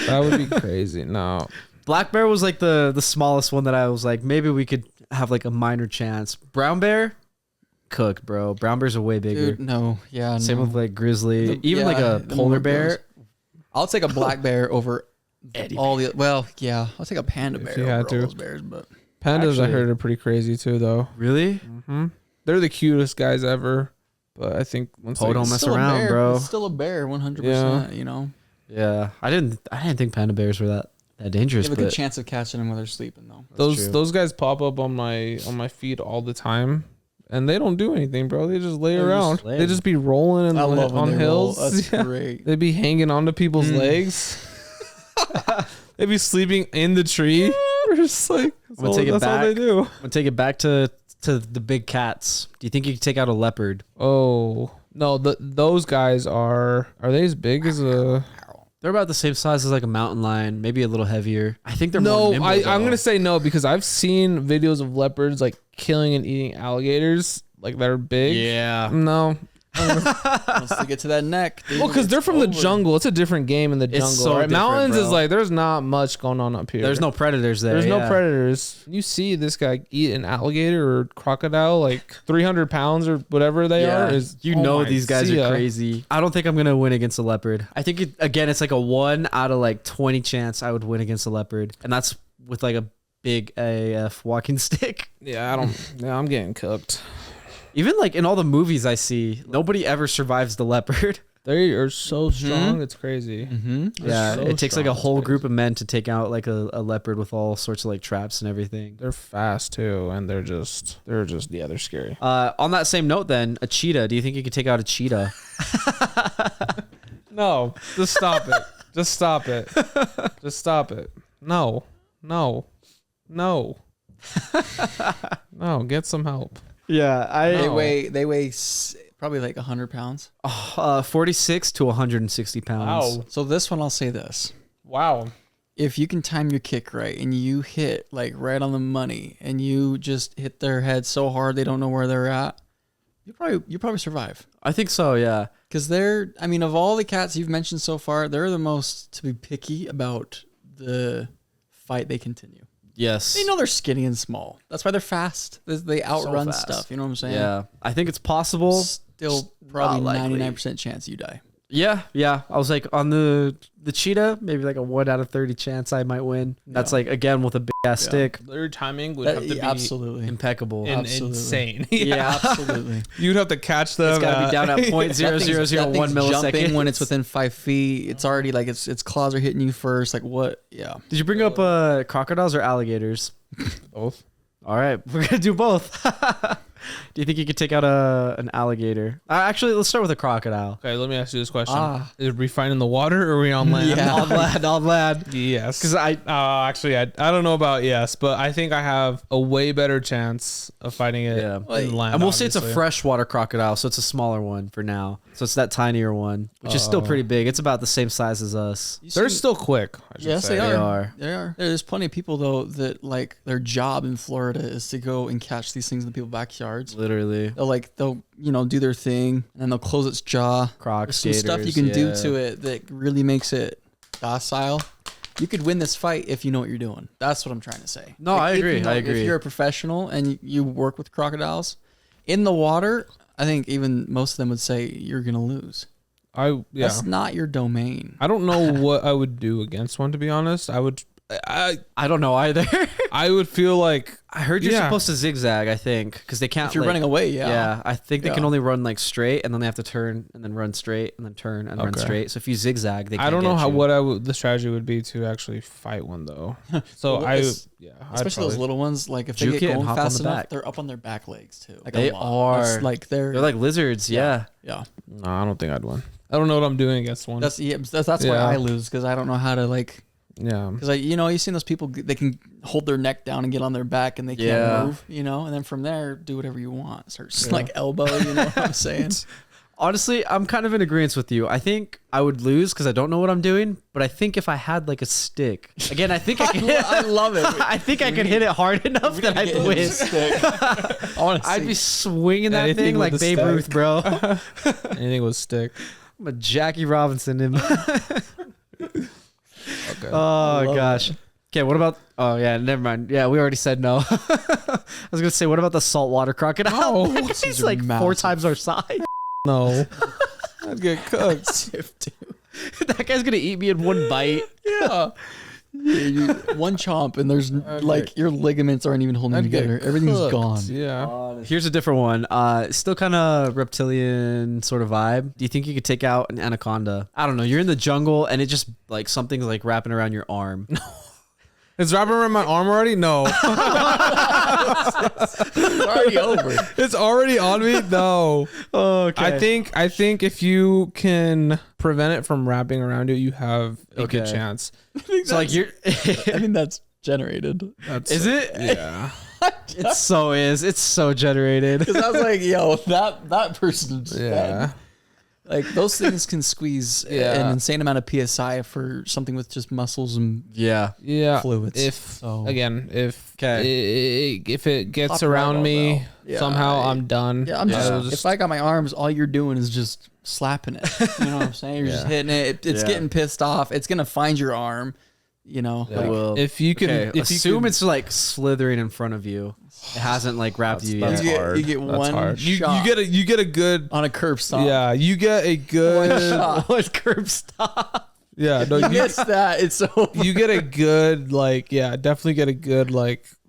That would be crazy. No. Black bear was like the smallest one that I was like, maybe we could have like a minor chance. Brown bear, cooked, bro. Brown bears are way bigger. Dude, no, yeah, Same no. with like grizzly, even like Yeah, a the polar more bear. gross. I'll take a black bear over all the. Well, yeah, I'll take a panda bear you over had all to. those bears, but Pandas, I Actually- heard, are pretty crazy too, though. Really? They're the cutest guys ever. But I think once Poe they don't mess still a around, bear. bro. It's still a bear, 100%. Yeah. You know, Yeah, I didn't think panda bears were that you dangerous. have a good But chance of catching them while they're sleeping, though. true. those guys pop up on my feed all the time, and they don't do anything, bro. They just lay They're around. just laying. They just be rolling I love when on they roll. hills. That's Yeah. great. They be hanging onto people's legs. They be sleeping in the tree. We're just like I'm gonna take it that's all they back. do. I'm gonna take it back to the big cats. Do you think you could take out a leopard? Oh no, those guys are they as big as a? They're about the same size as like a mountain lion, maybe a little heavier. I think they're No, more nimble, I'm though. gonna say no because I've seen videos of leopards like killing and eating alligators like that are big. Yeah. No. Once they get to that neck. Dude, Well, because they're it's from the over. jungle. It's a different game in the jungle. so right? different, Mountains is bro. like there's not much going on up here. There's no predators there. There's no yeah. predators. You see this guy eat an alligator or crocodile, like 300 pounds or whatever they Yeah, are. Is you oh know my, these guys see ya. are crazy. I don't think I'm gonna win against a leopard. I think again it's like a 1 out of like 20 chance I would win against a leopard, and that's with like a big AF walking stick. Yeah, I don't. Yeah, I'm getting cooked. Even like in all the movies I see, nobody ever survives the leopard. They are so strong. It's crazy. Mm-hmm. Yeah, so it takes like a strong, it's whole crazy. group of men to take out like a leopard with all sorts of like traps and everything. They're fast too, and they're just yeah, they're scary. On that same note, then a cheetah. Do you think you could take out a cheetah? No, just stop it. Just stop it. Just stop it. No, no, no, no. Get some help. Yeah, They No. weigh probably like 100 pounds. 46 to 160 pounds. Wow. So this one, I'll say this: Wow. if you can time your kick right and you hit like right on the money and you just hit their head so hard they don't know where they're at, you probably survive. I think so. Yeah. Because they're, I mean, of all the cats you've mentioned so far, they're the most to be picky about the fight they continue. Yes. They know they're skinny and small. That's why they're fast. They outrun fast. stuff. You know what I'm saying? Yeah. I think it's possible. Still probably not likely. 99% chance you die. Yeah. Yeah. I was like on the cheetah, maybe like a 1 out of 30 chance I might win. That's like again with a big ass stick. Their timing would have to be absolutely. Impeccable. Absolutely. insane. Yeah. Absolutely. You'd have to catch them. It's gotta be down at point zero zero zero That one thing's jumping millisecond. when it's within 5 feet. It's already like its claws are hitting you first. Like what? Yeah. Did you bring up crocodiles or alligators? Both. All right, we're gonna do both. Do you think you could take out an alligator? Actually, let's start with a crocodile. Okay, let me ask you this question: Ah. Is we fine in the water or are we on land? Yeah. On land. Yes. Because I actually, I don't know about yes, but I think I have a way better chance of fighting it Yeah. in land. and we'll say it's a obviously. freshwater crocodile, so it's a smaller one for now. So it's that tinier one, which is still pretty big. It's about the same size as us. They're still quick. I should Yes, say. they They are. are. They are. There's plenty of people though that like their job in Florida is to go and catch these things in the people's backyards. Literally. They'll do their thing and then they'll close its jaw. Crocs, There's some stuff you gators, can do yeah. to it that really makes it docile. You could win this fight if you know what you're doing. That's what I'm trying to say. No, I if agree. I If agree. you're a professional and you work with crocodiles in the water, I think even most of them would say you're gonna lose. That's not your domain. I don't know what I would do against one, to be honest. I don't know either. I would feel like I heard you're supposed to zigzag, I think, because they can't. If you're running away, Yeah, I think they can only run like straight, and then they have to turn and then run straight and then turn and run straight. So if you zigzag, they can't. I don't know get you. the strategy would be to actually fight one though. So especially those little ones, like if they Juke get it and going hop on fast the enough, back. they're up on their back legs too. Like They a lot. are. That's like They're like lizards. Yeah. Yeah. No, I don't think I'd win. I don't know what I'm doing against one. That's why I lose, because I don't know how to like. Yeah. Because you've seen those people, they can hold their neck down and get on their back and they can't move, and then from there do whatever you want. Start like elbow, you know what I'm saying? Honestly, I'm kind of in agreement with you. I think I would lose because I don't know what I'm doing. But I think if I had like a stick, again, I think I can. I love it. I think I could hit it hard enough that I'd win. I'd be swinging that thing like Babe Ruth, bro. Anything with stick. I'm a Jackie Robinson him. Okay. Oh gosh. Okay, what about? Oh yeah, never mind. Yeah, we already said no. I was gonna say, what about the saltwater crocodile? No. He's like 4 times our size. No. I'd get cooked. That guy's gonna eat me in one bite. Yeah. One chomp and there's like your ligaments aren't even holding together. Everything's gone. Yeah. Here's a different one. Still kind of reptilian sort of vibe. Do you think you could take out an anaconda? I don't know. You're in the jungle and it just like something's like wrapping around your arm. It's wrapping around my arm already? No. It's already over. It's already on me? No. Okay. I think if you can prevent it from wrapping around you, you have a good chance. So like you're. I mean, that's generated. Is it? Yeah. It's so generated. Because I was like, yo, that person's dead. Like those things can squeeze an insane amount of PSI for something with just muscles and fluids. If it gets Pop around right me Yeah, somehow, I'm done. Yeah, I'm just if I got my arms, all you're doing is just slapping it. You know what I'm saying? You're just hitting it. It's getting pissed off. It's gonna find your arm. You know, Like, if you can, assume it's like slithering in front of you. It hasn't like wrapped you yet. You get one shot. You get a good on a curb stop. Yeah, you get a good One curb stop. Yeah, no, you get that. It's over. You get a good definitely get a good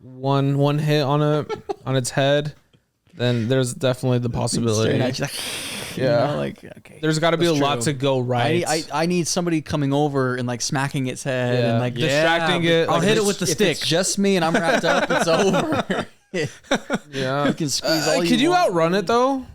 one hit on its head. Then there's definitely the possibility. There's got to be a lot to go right. I need somebody coming over and like smacking its head and distracting it. I'll hit it with the stick. If it's just me and I'm wrapped up, it's over. Yeah, you can squeeze all Could you outrun it though?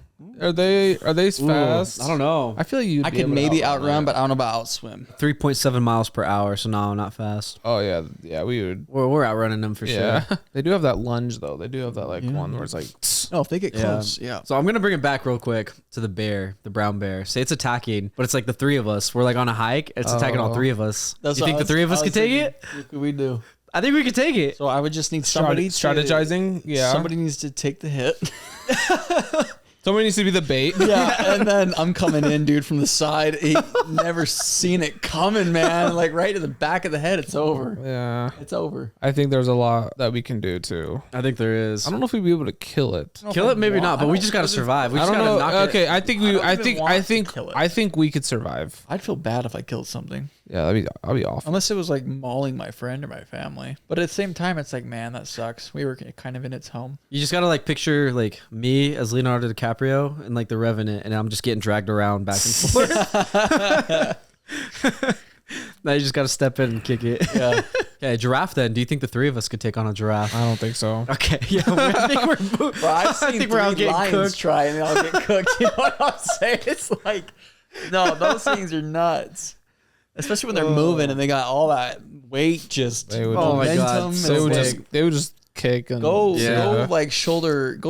Are they fast? I don't know. I feel like I could maybe outrun, but I don't know about outswim. 3.7 miles per hour, so no, not fast. Oh yeah, we would. We're outrunning them for sure. They do have that lunge though. They do have that one where it's like. Oh, if they get close, yeah. So I'm gonna bring it back real quick to the bear, the brown bear. Say it's attacking, but it's like the 3 of us. We're like on a hike. It's attacking all 3 of us. You think the 3 of us could take it? What could we do? I think we could take it. So I would just need somebody strategizing. Somebody needs to take the hit. Somebody needs to be the bait. Yeah, and then I'm coming in, dude, from the side. Never seen it coming, man. Like right to the back of the head, it's over. Yeah. It's over. I think there's a lot that we can do too. I think there is. I don't know if we'd be able to kill it. Kill it, maybe not, but we just gotta survive. We just gotta knock it. Okay, I think we could survive. I'd feel bad if I killed something. Yeah, that'd be awful. Unless it was like mauling my friend or my family. But at the same time, it's like, man, that sucks. We were kind of in its home. You just gotta like picture like me as Leonardo DiCaprio and like the Revenant, and I'm just getting dragged around back and forth. Now you just gotta step in and kick it. Yeah. Okay, giraffe. Then, do you think the 3 of us could take on a giraffe? I don't think so. Okay, yeah, I think we're. Bro, I've seen think we're all getting lions cooked. try and they all get cooked. You know what I'm saying? It's like, no, those things are nuts. Especially when they're moving and they got all that weight just They would, Oh my God, momentum. so It's they would just kick and go like shoulder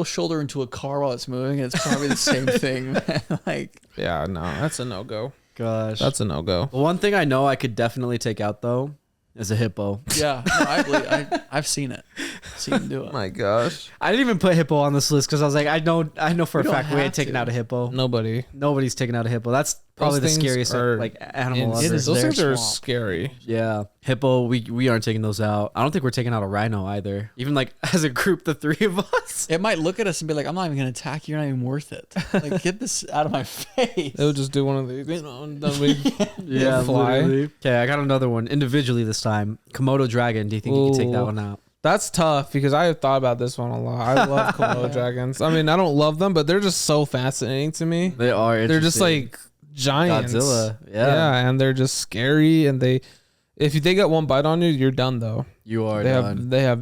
into a car while it's moving, and it's probably the same thing, man. Like, yeah, no, that's a no-go. Gosh, That's a no-go. the one thing I know I could definitely take out though is a hippo. yeah, no, I believe, I've seen it. Seen him do it. Oh my gosh. I didn't even put hippo on this list because I was like, I know for a don't fact we have ain't taking to. out a hippo. Nobody's Nobody's taking out a hippo. That's Probably the things scariest are like animal ever. Those things are scary. Yeah. Hippo, we aren't taking those out. I don't think we're taking out a rhino either. Even like as a group, the three of us. It might look at us and be like, I'm not even going to attack you. You're not even worth it. Like, get this out of my face. They'll just do one of these, and then we Yeah, fly. Okay, I got another one individually this time. Komodo dragon. Do you think you can take that one out? That's tough because I have thought about this one a lot. I love Komodo dragons. I mean, I don't love them, but they're just so fascinating to me. They are. They're just like giants. Godzilla. Yeah, and they're just scary. And if they get one bite on you, you're done though. You are They done. have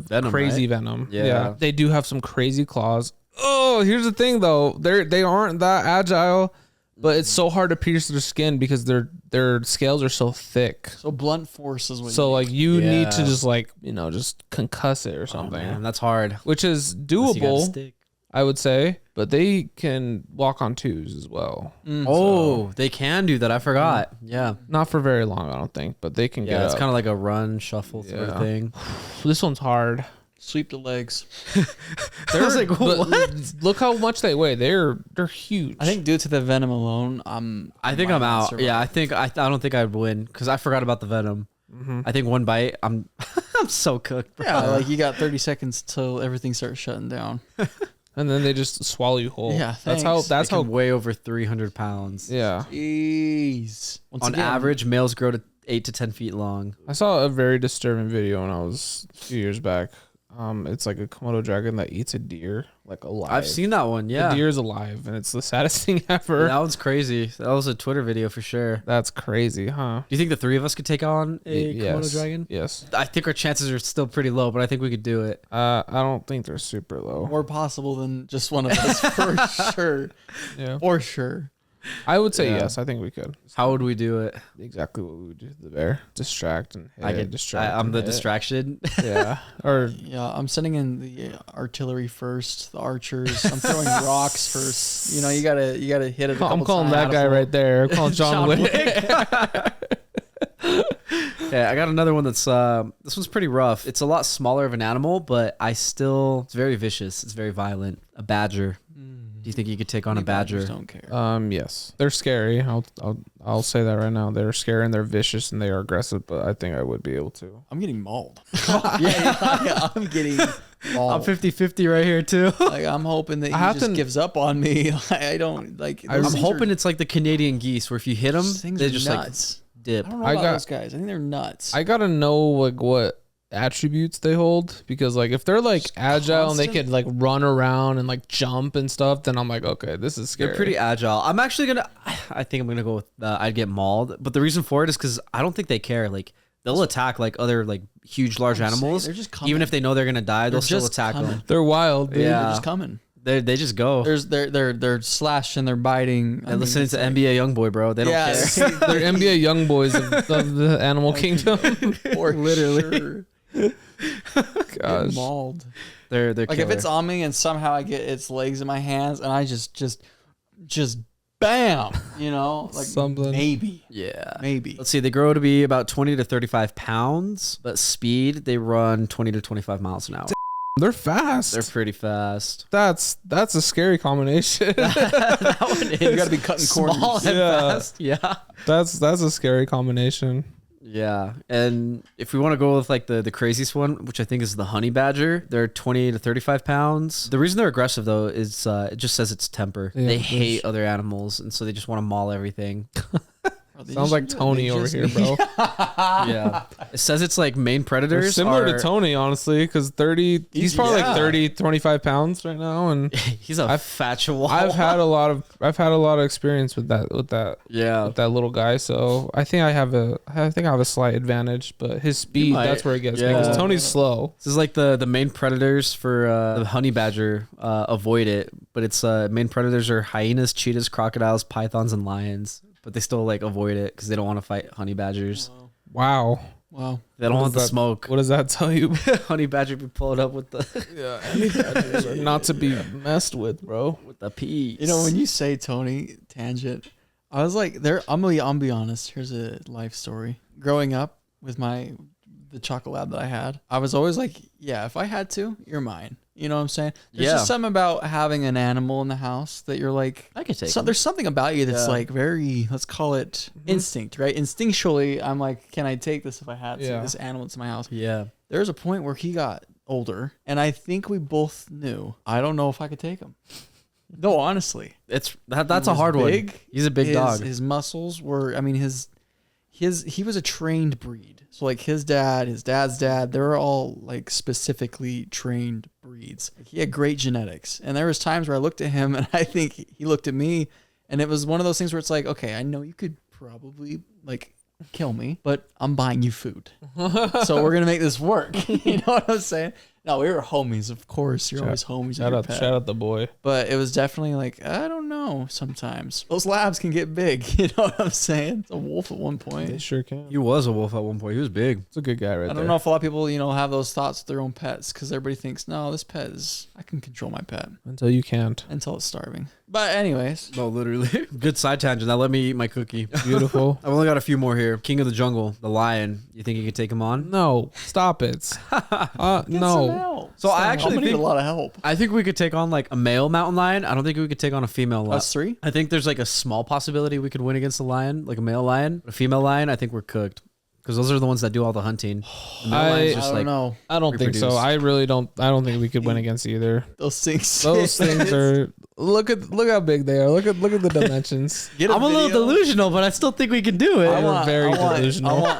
Venom, crazy right? venom. Yeah. They do have some crazy claws. Oh, here's the thing though. They aren't that agile, but it's so hard to pierce their skin because their scales are so thick. So blunt force is what So like you Yeah. need to just like, just concuss it or Oh, something. man, that's hard. Which is Unless you got a doable, stick. I would say, but they can walk on twos as well. Oh, they can do that. I forgot. Yeah. Not for very long, I don't think, but they can get Yeah, it's up. kind of like a run, shuffle sort of Yeah. thing. This one's hard. Sweep the legs. I was like, But what? look how much they weigh. They're huge. I think due to the venom alone, I think I'm out. Yeah, I don't think I'd win because I forgot about the venom. I think one bite, I'm I'm so cooked, bro. Yeah, like you got 30 seconds till everything starts shutting down. And then they just swallow you whole. Yeah, that's how. thanks. That's They how. can weigh over 300 pounds. Yeah, Jeez. Once On again, average, males grow to 8 to 10 feet long. I saw a very disturbing video when I was a few years back. It's like a Komodo dragon that eats a deer, like alive. I've seen that one. Yeah, The deer is alive, and it's the saddest thing ever. that one's crazy. That was a Twitter video for sure. That's crazy, huh? Do you think the three of us could take on a Yes. Komodo dragon? Yes. I think our chances are still pretty low, but I think we could do it. I don't think they're super low. more possible than just one of us for sure. Yeah. For sure. I would say Yeah. yes. I think we could. How would we do it? Exactly what we would do to the bear. Distract and hit. Distract. I'm and the hit. distraction. Yeah. Or Yeah, I'm sending in the artillery first, the archers. I'm throwing rocks first. You gotta hit it. I'm calling that guy right there. I'm calling John Wick. Yeah, I got another one that's this one's pretty rough. It's a lot smaller of an animal, but it's very vicious. It's very violent. A badger. Do you think you could take on a badger? Don't care. Yes. They're scary. I'll say that right now. They're scary and they're vicious and they are aggressive, but I think I would be able to. I'm getting mauled. yeah, I'm getting mauled. I'm 50-50 right here too. Like I'm hoping that he just gives up on me. I don't like. I'm hoping it's like the Canadian geese, where if you hit them, they just nuts. like dip. I don't know about those guys. I think they're nuts. I gotta know like what attributes they hold, because like if they're like agile and they could like run around and like jump and stuff, then I'm like, okay, this is scary. They're pretty agile. I think I'm gonna go with I'd get mauled, but the reason for it is because I don't think they care. Like they'll attack like other like huge large animals. They're just coming. Even if they know they're gonna die, they'll still just attack coming. them. They're wild, dude. Yeah. They're just coming. They just go. They're slashing, they're biting. They're listening to NBA YoungBoy, bro. They don't care. They're NBA young boys of the animal kingdom. Or literally Gosh. mauled. They're Like killer. if it's on me and somehow I get its legs in my hands and I just bam, like Something. maybe. Yeah. Maybe. Let's see. They grow to be about 20 to 35 pounds, but speed, they run 20 to 25 miles an hour. They're fast. They're pretty fast. That's a scary combination. That one is You got to be cutting small corners. and Yeah. fast. Yeah. That's a scary combination. Yeah. And if we want to go with like the craziest one, which I think is the honey badger, they're 20 to 35 pounds. The reason they're aggressive though is it just says it's temper. Yeah, they hate other animals, and so they just want to maul everything. Sounds like Tony over here, bro. Yeah. It says it's like main They're predators similar are- to Tony, honestly, because he's probably Yeah. like 30, 25 pounds right now, and He's a fat chihuahua. I've had a lot of experience with that yeah. little guy, so I think I have a slight advantage, but his speed, might. that's where it gets me, Yeah. because Tony's slow. This is like the main predators for the honey badger avoid it, but its main predators are hyenas, cheetahs, crocodiles, pythons, and lions. But they still like avoid it because they don't want to fight honey badgers. Wow. Wow. They don't What want the does that- smoke. What does that tell you? Honey badger be pulling up with the Not to be messed with, bro. with the peas. When you say Tony tangent, I was like, I'm gonna be honest. Here's a life story. Growing up with the the chocolate lab that I had, I was always like, yeah, if I had to, you're mine. You know what I'm saying? There's just something about having an animal in the house that you're like, I could take there's something about you that's like very, let's call it instinct, right? Instinctually, I'm like, can I take this if I had to? This animal into my house. Yeah. There's a point where he got older, and I think we both knew, I don't know if I could take him. No, honestly. That's a hard one. He's a big dog. His muscles were, I mean, he was a trained breed. So like his dad's dad, they're all like specifically trained breeds. He had great genetics. And there was times where I looked at him and I think he looked at me, and it was one of those things where it's like, okay, I know you could probably like kill me, but I'm buying you food. So we're going to make this work. You know what I'm saying? No, we were homies, of course. You're always homies. Shout out the boy. But it was definitely like, I don't know, sometimes. Those labs can get big. You know what I'm saying? It's a wolf at one point. They sure can. He was a wolf at one point. He was big. It's a good guy right there. I don't know if a lot of people, have those thoughts with their own pets, because everybody thinks, no, this pet I can control my pet. Until you can't. Until it's starving. But anyways. No, literally. Good side tangent. Now let me eat my cookie. Beautiful. I've only got a few more here. King of the jungle, the lion. You think you could take him on? No, stop it. No. So I actually need a lot of help. I think we could take on like a male mountain lion. I don't think we could take on a female lion. Us three? I think there's like a small possibility we could win against a lion, like a male lion. A female lion, I think we're cooked. Because those are the ones that do all the hunting. The male lion's just I don't know. I don't think so. I really don't. I don't think we could win against either. Those things. Those things are. Look how big they are. Look at the dimensions. I'm a little delusional, but I still think we can do it. I want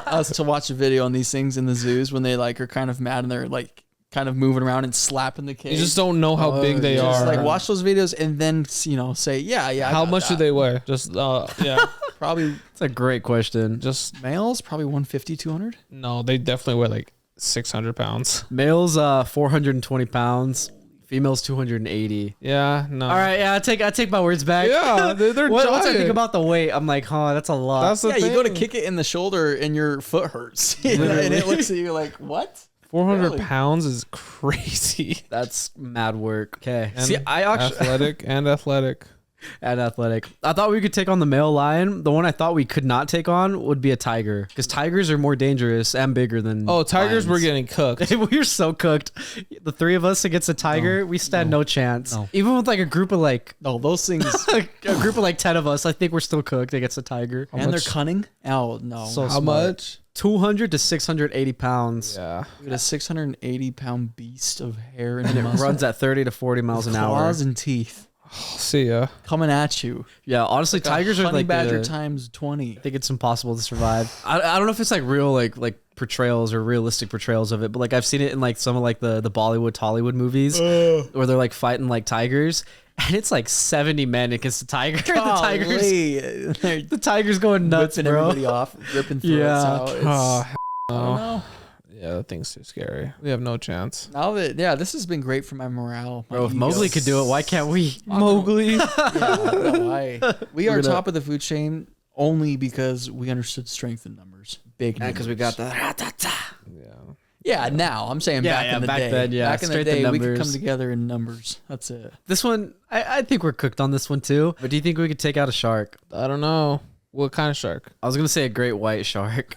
us to watch a video on these things in the zoos when they like are kind of mad and they're like kind of moving around and slapping the cage. You just don't know how big they are. Just like watch those videos and then say yeah. How much do they weigh? Just yeah. Probably. It's a great question. Just males, probably 150, 200. No, they definitely weigh like 600 pounds. Males, 420 pounds. Females, 280. Yeah, no. All right, yeah, I take my words back. Yeah, they're once giant. I think about the weight, I'm like, that's a lot. That's the thing. You go to kick it in the shoulder and your foot hurts. And it looks at you like, what? 400 Really? pounds is crazy. That's mad work. Okay. And See, I actually athletic. and athletic. I thought we could take on the male lion. The one I thought we could not take on would be a tiger, because tigers are more dangerous and bigger than. Oh, tigers lions. were getting cooked. We're so cooked. The three of us against a tiger, we stand no chance. No. Even with like a group of like those things. a group of like 10 of us, I think we're still cooked against a tiger. And they're cunning. Oh no. So How smart. much? 200 to 680 pounds. Yeah. Look at a 680-pound beast of hair and And it runs at 30 to 40 miles an hour. Claws and teeth See ya. coming at you. Yeah, honestly, tigers are honey like badger times 20. I think it's impossible to survive. I don't know if it's like real like portrayals or realistic portrayals of it, but like I've seen it in like some of like the Bollywood, Tollywood movies where they're like fighting like tigers, and it's like 70 men against the tiger. The tiger's going nuts, Whipping bro. everybody off, ripping throats out. It's, Oh, I don't know. yeah, that thing's too scary. We have no chance. Now that this has been great for my morale. My Bro, if ego. Mowgli could do it, why can't we? Mowgli. We are top of the food chain only because we understood strength in numbers. Big numbers. Because we got the. Yeah. Yeah, now I'm saying Yeah, back yeah, in the back day. then, yeah, Back in the strength in day, we could numbers. come together in numbers. That's it. This one, I think we're cooked on this one too. But do you think we could take out a shark? I don't know. What kind of shark? I was gonna say a great white shark.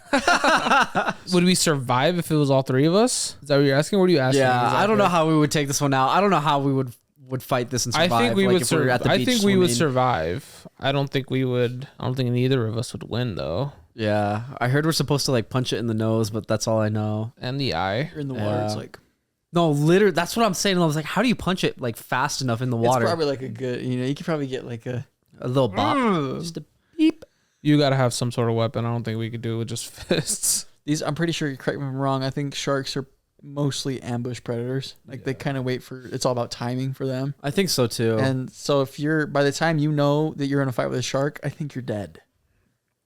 Would we survive if it was all three of us? Is that what you're asking? What are you asking? Yeah, exactly? I don't know how we would take this one out. I don't know how we would fight this and survive. I think we like, would if we were at the I beach think we would swimming. survive. I don't think we would. I don't think neither of us would win though. Yeah, I heard we're supposed to like punch it in the nose, but that's all I know. And the eye. You're in the water. It's like No, literally, that's what I'm saying. I was like, how do you punch it like fast enough in the water? it's probably like a good. You could probably get like a A little bop, just a beep. You got to have some sort of weapon. I don't think we could do it with just fists. These. I'm pretty sure. Correct me if I'm wrong. I think sharks are mostly ambush predators. Like they kind of wait for. It's all about timing for them. I think so too. And so if you're by the time you know that you're in a fight with a shark, I think you're dead.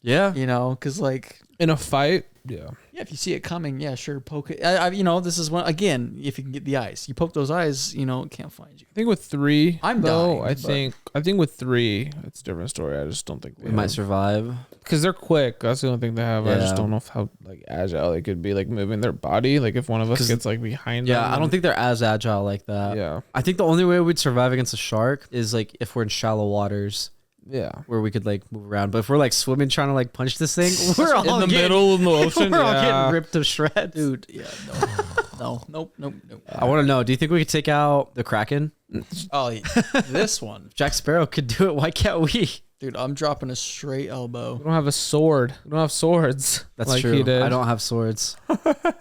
yeah, You know, because like In a fight? Yeah. yeah, if you see it coming, yeah, sure, poke it. This is one again. If you can get the eyes, you poke those eyes, it can't find you. I think with three, I'm though, dying, I think with three, it's a different story. I just don't think we might survive. because they're quick. That's the only thing they have. I just Yeah. don't know how like agile they could be, like moving their body. Like if one of us gets like behind them. Yeah, I don't think they're as agile like that. Yeah. I think the only way we'd survive against a shark is like if we're in shallow waters. Yeah. where we could like move around. But if we're like swimming, trying to like punch this thing, we're all In the getting, middle of the ocean. we're all Yeah. getting ripped to shreds. Dude, yeah, nope. I want to know. Do you think we could take out the Kraken? Oh, this one, Jack Sparrow could do it. Why can't we? dude. I'm dropping a straight elbow. We don't have a sword. We don't have swords. That's like true. He did. I don't have swords. I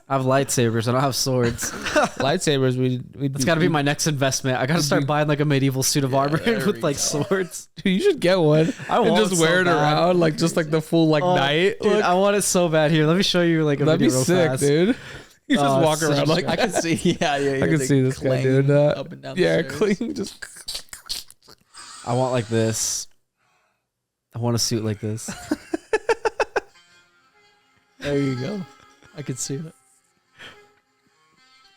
have lightsabers. I don't have swords. Lightsabers. That's got to be my next investment. I got to start buying like a medieval suit of armor there with we like go. swords. Dude, you should get one. I and want just so wear it bad. around like just like the full like night. Dude, look. I want it so bad. Here, let me show you like a That'd be video real sick, fast. dude. You just Oh, walk it's such around a like I can see. Yeah. I can see this guy doing that. Up and down Yeah, the stairs. clean. Just I want like this. I want a suit like this. There you go. I could see it.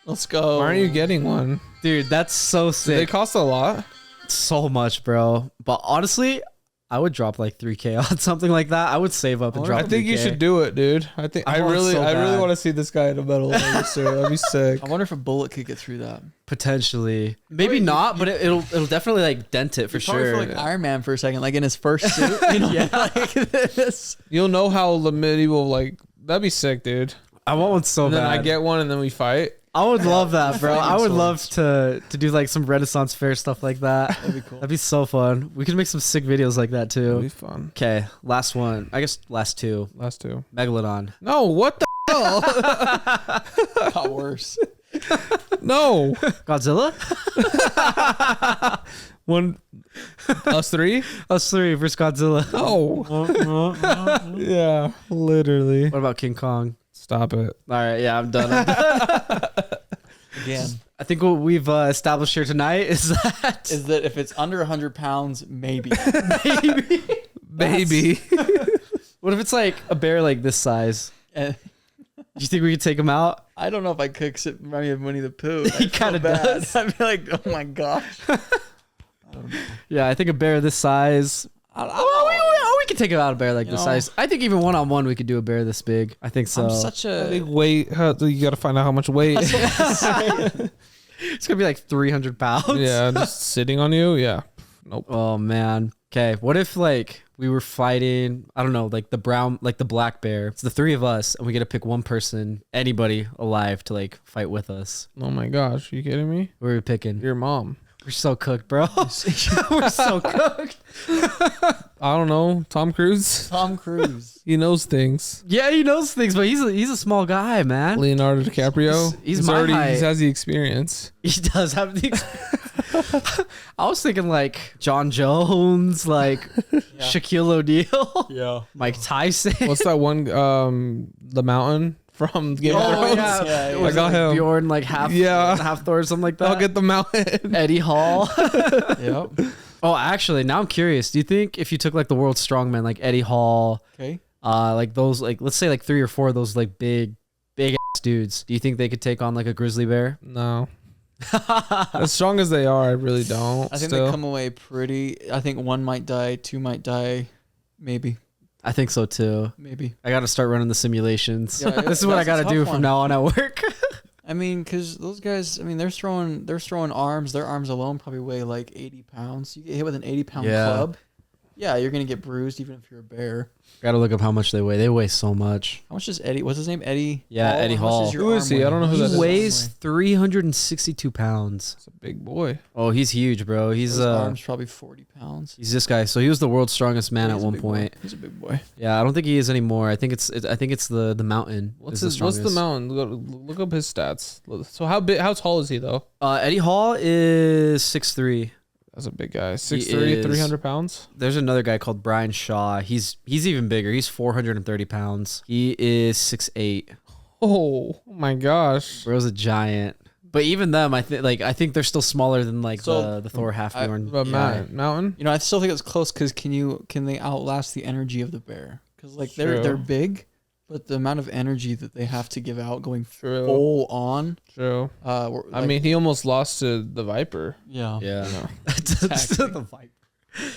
Let's go. why aren't you getting one? Dude, that's so They sick. cost a lot. So much, bro. But honestly, I would drop like 3K on something like that. I would save up and drop I think you 3K. should do it, dude. I think I I want it really so bad. want to see this guy in a metal suit. That'd be sick. I wonder if a bullet could get through that. Potentially. Maybe Wait, not, but it'll definitely like dent it for You probably sure. feel like Iron Man for a second, like in his first suit. You know, like this. You'll know how the medieval like that'd be sick, dude. I want one so And then bad. I get one, and then we fight. I would love that, bro. Flaming I would swords. love to do like some Renaissance fair stuff like that. That'd be cool. That'd be so fun. We could make some sick videos like that That'd too. be fun. Okay, last one. I guess last two. Last two. Megalodon. No, what the hell? Got worse. No. Godzilla? One. Us three. Us three versus Godzilla. No. Yeah, literally. What about King Kong? Stop it. All right, yeah, I'm done. Again, I think what we've established here tonight is that is that if it's under 100 pounds, maybe. Baby. what if it's like a bear like this size? And Do you think we could take him out? I don't know if I could, 'cause it reminded me of Winnie the Pooh. He kinda does. I'd be like, oh my gosh. Yeah, I think a bear this size. We could take out a bear like this know. size. I think even one-on-one we could do a bear this big. I think so. I'm such I a. think weight. You got to find out how much weight. It's gonna be like 300 pounds. Yeah, just sitting on you. Yeah. Nope. Oh man. Okay. What if like we were fighting? I don't know, like the black bear. It's the three of us, and we get to pick one person, anybody alive, to like fight with us. Oh my gosh, are you kidding me? Who are we picking? Your mom. We're so cooked, bro. We're so cooked. I don't know. Tom Cruise. Tom Cruise. He knows things. Yeah, he knows things, but he's a small guy, man. Leonardo DiCaprio. He's my height. He has the experience. He does have the. I was thinking like John Jones, like Shaquille O'Neal, Yeah. Mike Tyson. What's that one? The Mountain from Game of Thrones. yeah. It I was got like him. Bjorn, like half Thor, or something like that. I'll get the Mountain. Eddie Hall. Yep. Oh, actually, now I'm curious. Do you think if you took like the world's strongmen, like Eddie Hall, Okay. like those, like let's say like 3 or 4 of those like big ass dudes, do you think they could take on like a grizzly bear? No. As strong as they are, I really don't. I think still. they come away pretty. I think 1 might die, 2 might die, maybe. I think so too. Maybe. I got to start running the simulations. Yeah, This is what I that's a got to do tough from one. now on at work. I mean, because those guys, I mean, they're throwing arms. Their arms alone probably weigh like 80 pounds. You get hit with an 80-pound Yeah. club. Yeah, you're going to get bruised even if you're a bear. Got to look up how much they weigh. They weigh so much. How much does Eddie, what's his name? Eddie? Yeah, Hall? Eddie How much Hall. does your Who is arm he? I don't know who weigh? that He is. weighs 362 pounds. It's a big boy. Oh, he's huge, bro. He's His arms probably 40 pounds. he's this guy. So he was the world's strongest man He's at a one big boy. point. He's a big boy. Yeah, I don't think he is anymore. I think it's the mountain. What's is his? What's the strongest. mountain? Look up his stats. So how tall is he though? Eddie Hall is 6'3". That's a big guy. 6'3", is. 300 pounds. There's another guy called Brian Shaw. He's even bigger. He's 430 pounds. He is 6'8". Oh my gosh. Bro's a giant. But even them, I think they're still smaller than like So, the Thor half-born. But mountain. You know, I still think it's close because can they outlast the energy of the bear? Because like they're True. big, but the amount of energy that they have to give out going True. full on. True. I mean, he almost lost to the Viper. yeah. Yeah. No. The Viper.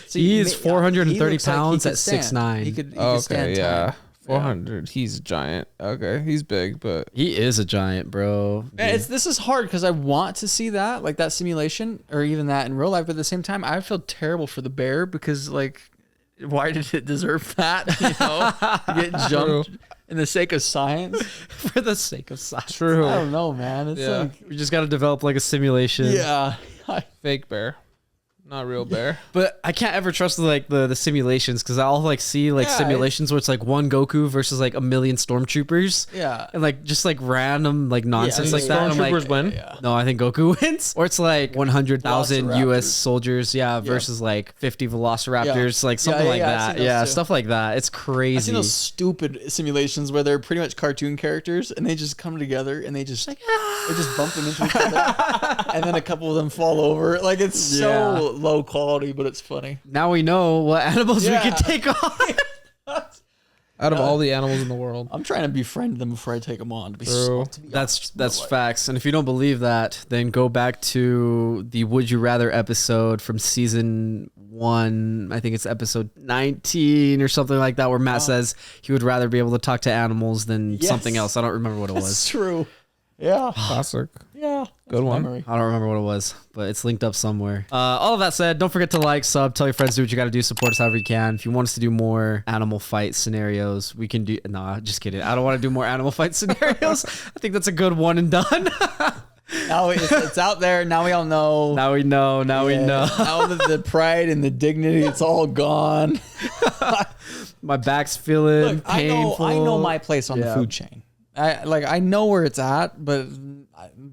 See, He is he 430 looks like he pounds could at stand. 6'9". He could Okay, stand yeah. tall. 400. He's giant. Okay, he's big, but He is a giant, bro. Man, this is hard because I want to see that, like that simulation, or even that in real life. But at the same time, I feel terrible for the bear because, like, why did it deserve that? You know, get jumped in the sake of science. For the sake of science. True. I don't know, man. It's like, We just got to develop like a simulation. yeah. Fake bear, not real bear. But I can't ever trust like the simulations because I'll like see like simulations where it's like one Goku versus like a million stormtroopers. Yeah. And like just like random like nonsense like that. I'm Stormtroopers like, win. Yeah. no, I think Goku wins. Or it's like 100,000 Velociraptors. US soldiers, versus like 50 Velociraptors, like something like I've that. seen those Yeah, too. stuff like that. It's crazy. I've seen those stupid simulations where they're pretty much cartoon characters and they just come together and they just they just bump them into each other and then a couple of them fall over. Like it's so low quality, but it's funny. Now we know what animals we Yeah. can take on. Out of all the animals in the world. I'm trying to befriend them before I take them on. To be, True. to be That's honest. facts. And if you don't believe that, then go back to the Would You Rather episode from season 1. I think it's episode 19 or something like that, where Matt says he would rather be able to talk to animals than Yes. something else. I don't remember what it That's was. true. Yeah. Classic. Yeah. Good one. Memory. I don't remember what it was, but it's linked up somewhere. All of that said, don't forget to like, sub, tell your friends, do what you got to do, support us however you can. If you want us to do more animal fight scenarios, we can do. Nah, just kidding. I don't want to do more animal fight scenarios. I think that's a good one and done. Now it's out there. Now we all know. Now we know. Now we know. Now the pride and the dignity, it's all gone. My back's feeling Look, painful. I know my place on the Yeah. food chain. I know where it's at, but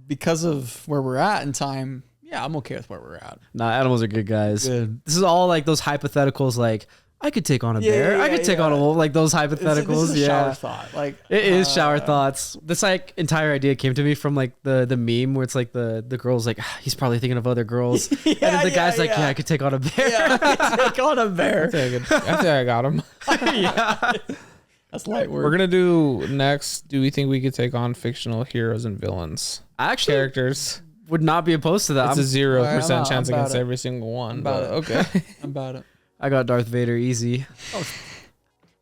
because of where we're at in time, yeah, I'm okay with where we're at. Nah, animals are good guys. Good. This is all like those hypotheticals. Like I could take on a bear. I could take on a wolf. Like those hypotheticals. This is a yeah. shower thought. Like It is shower thoughts. This like entire idea came to me from like the meme where it's like the girl's like, "Ah, he's probably thinking of other girls," and then the guy's like, "Yeah, I could take on a bear." Yeah, take on a bear. I think I got him. Yeah. That's light work. We're gonna do next. Do we think we could take on fictional heroes and villains? I actually Characters. would not be opposed to that. It's a 0% I'm chance about against it. every single one. about But it. okay. about it. I got Darth Vader easy.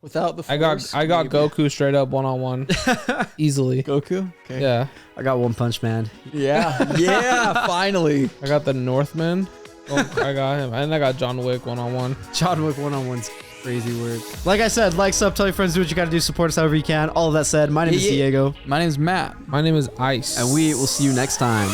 Without the I got Force, Goku maybe. straight up 1-on-1 easily. Goku. Okay. Yeah. I got One Punch Man. Yeah. Yeah. Finally. I got the Northman. Oh, I got him. And I got John Wick 1-on-1. John Wick 1-on-1's crazy work. Like I said, like, sub, tell your friends, do what you got to do, support us however you can. All of that said, my name is Yeah. Diego, My name's Matt. My name is Ice. and we will see you next time.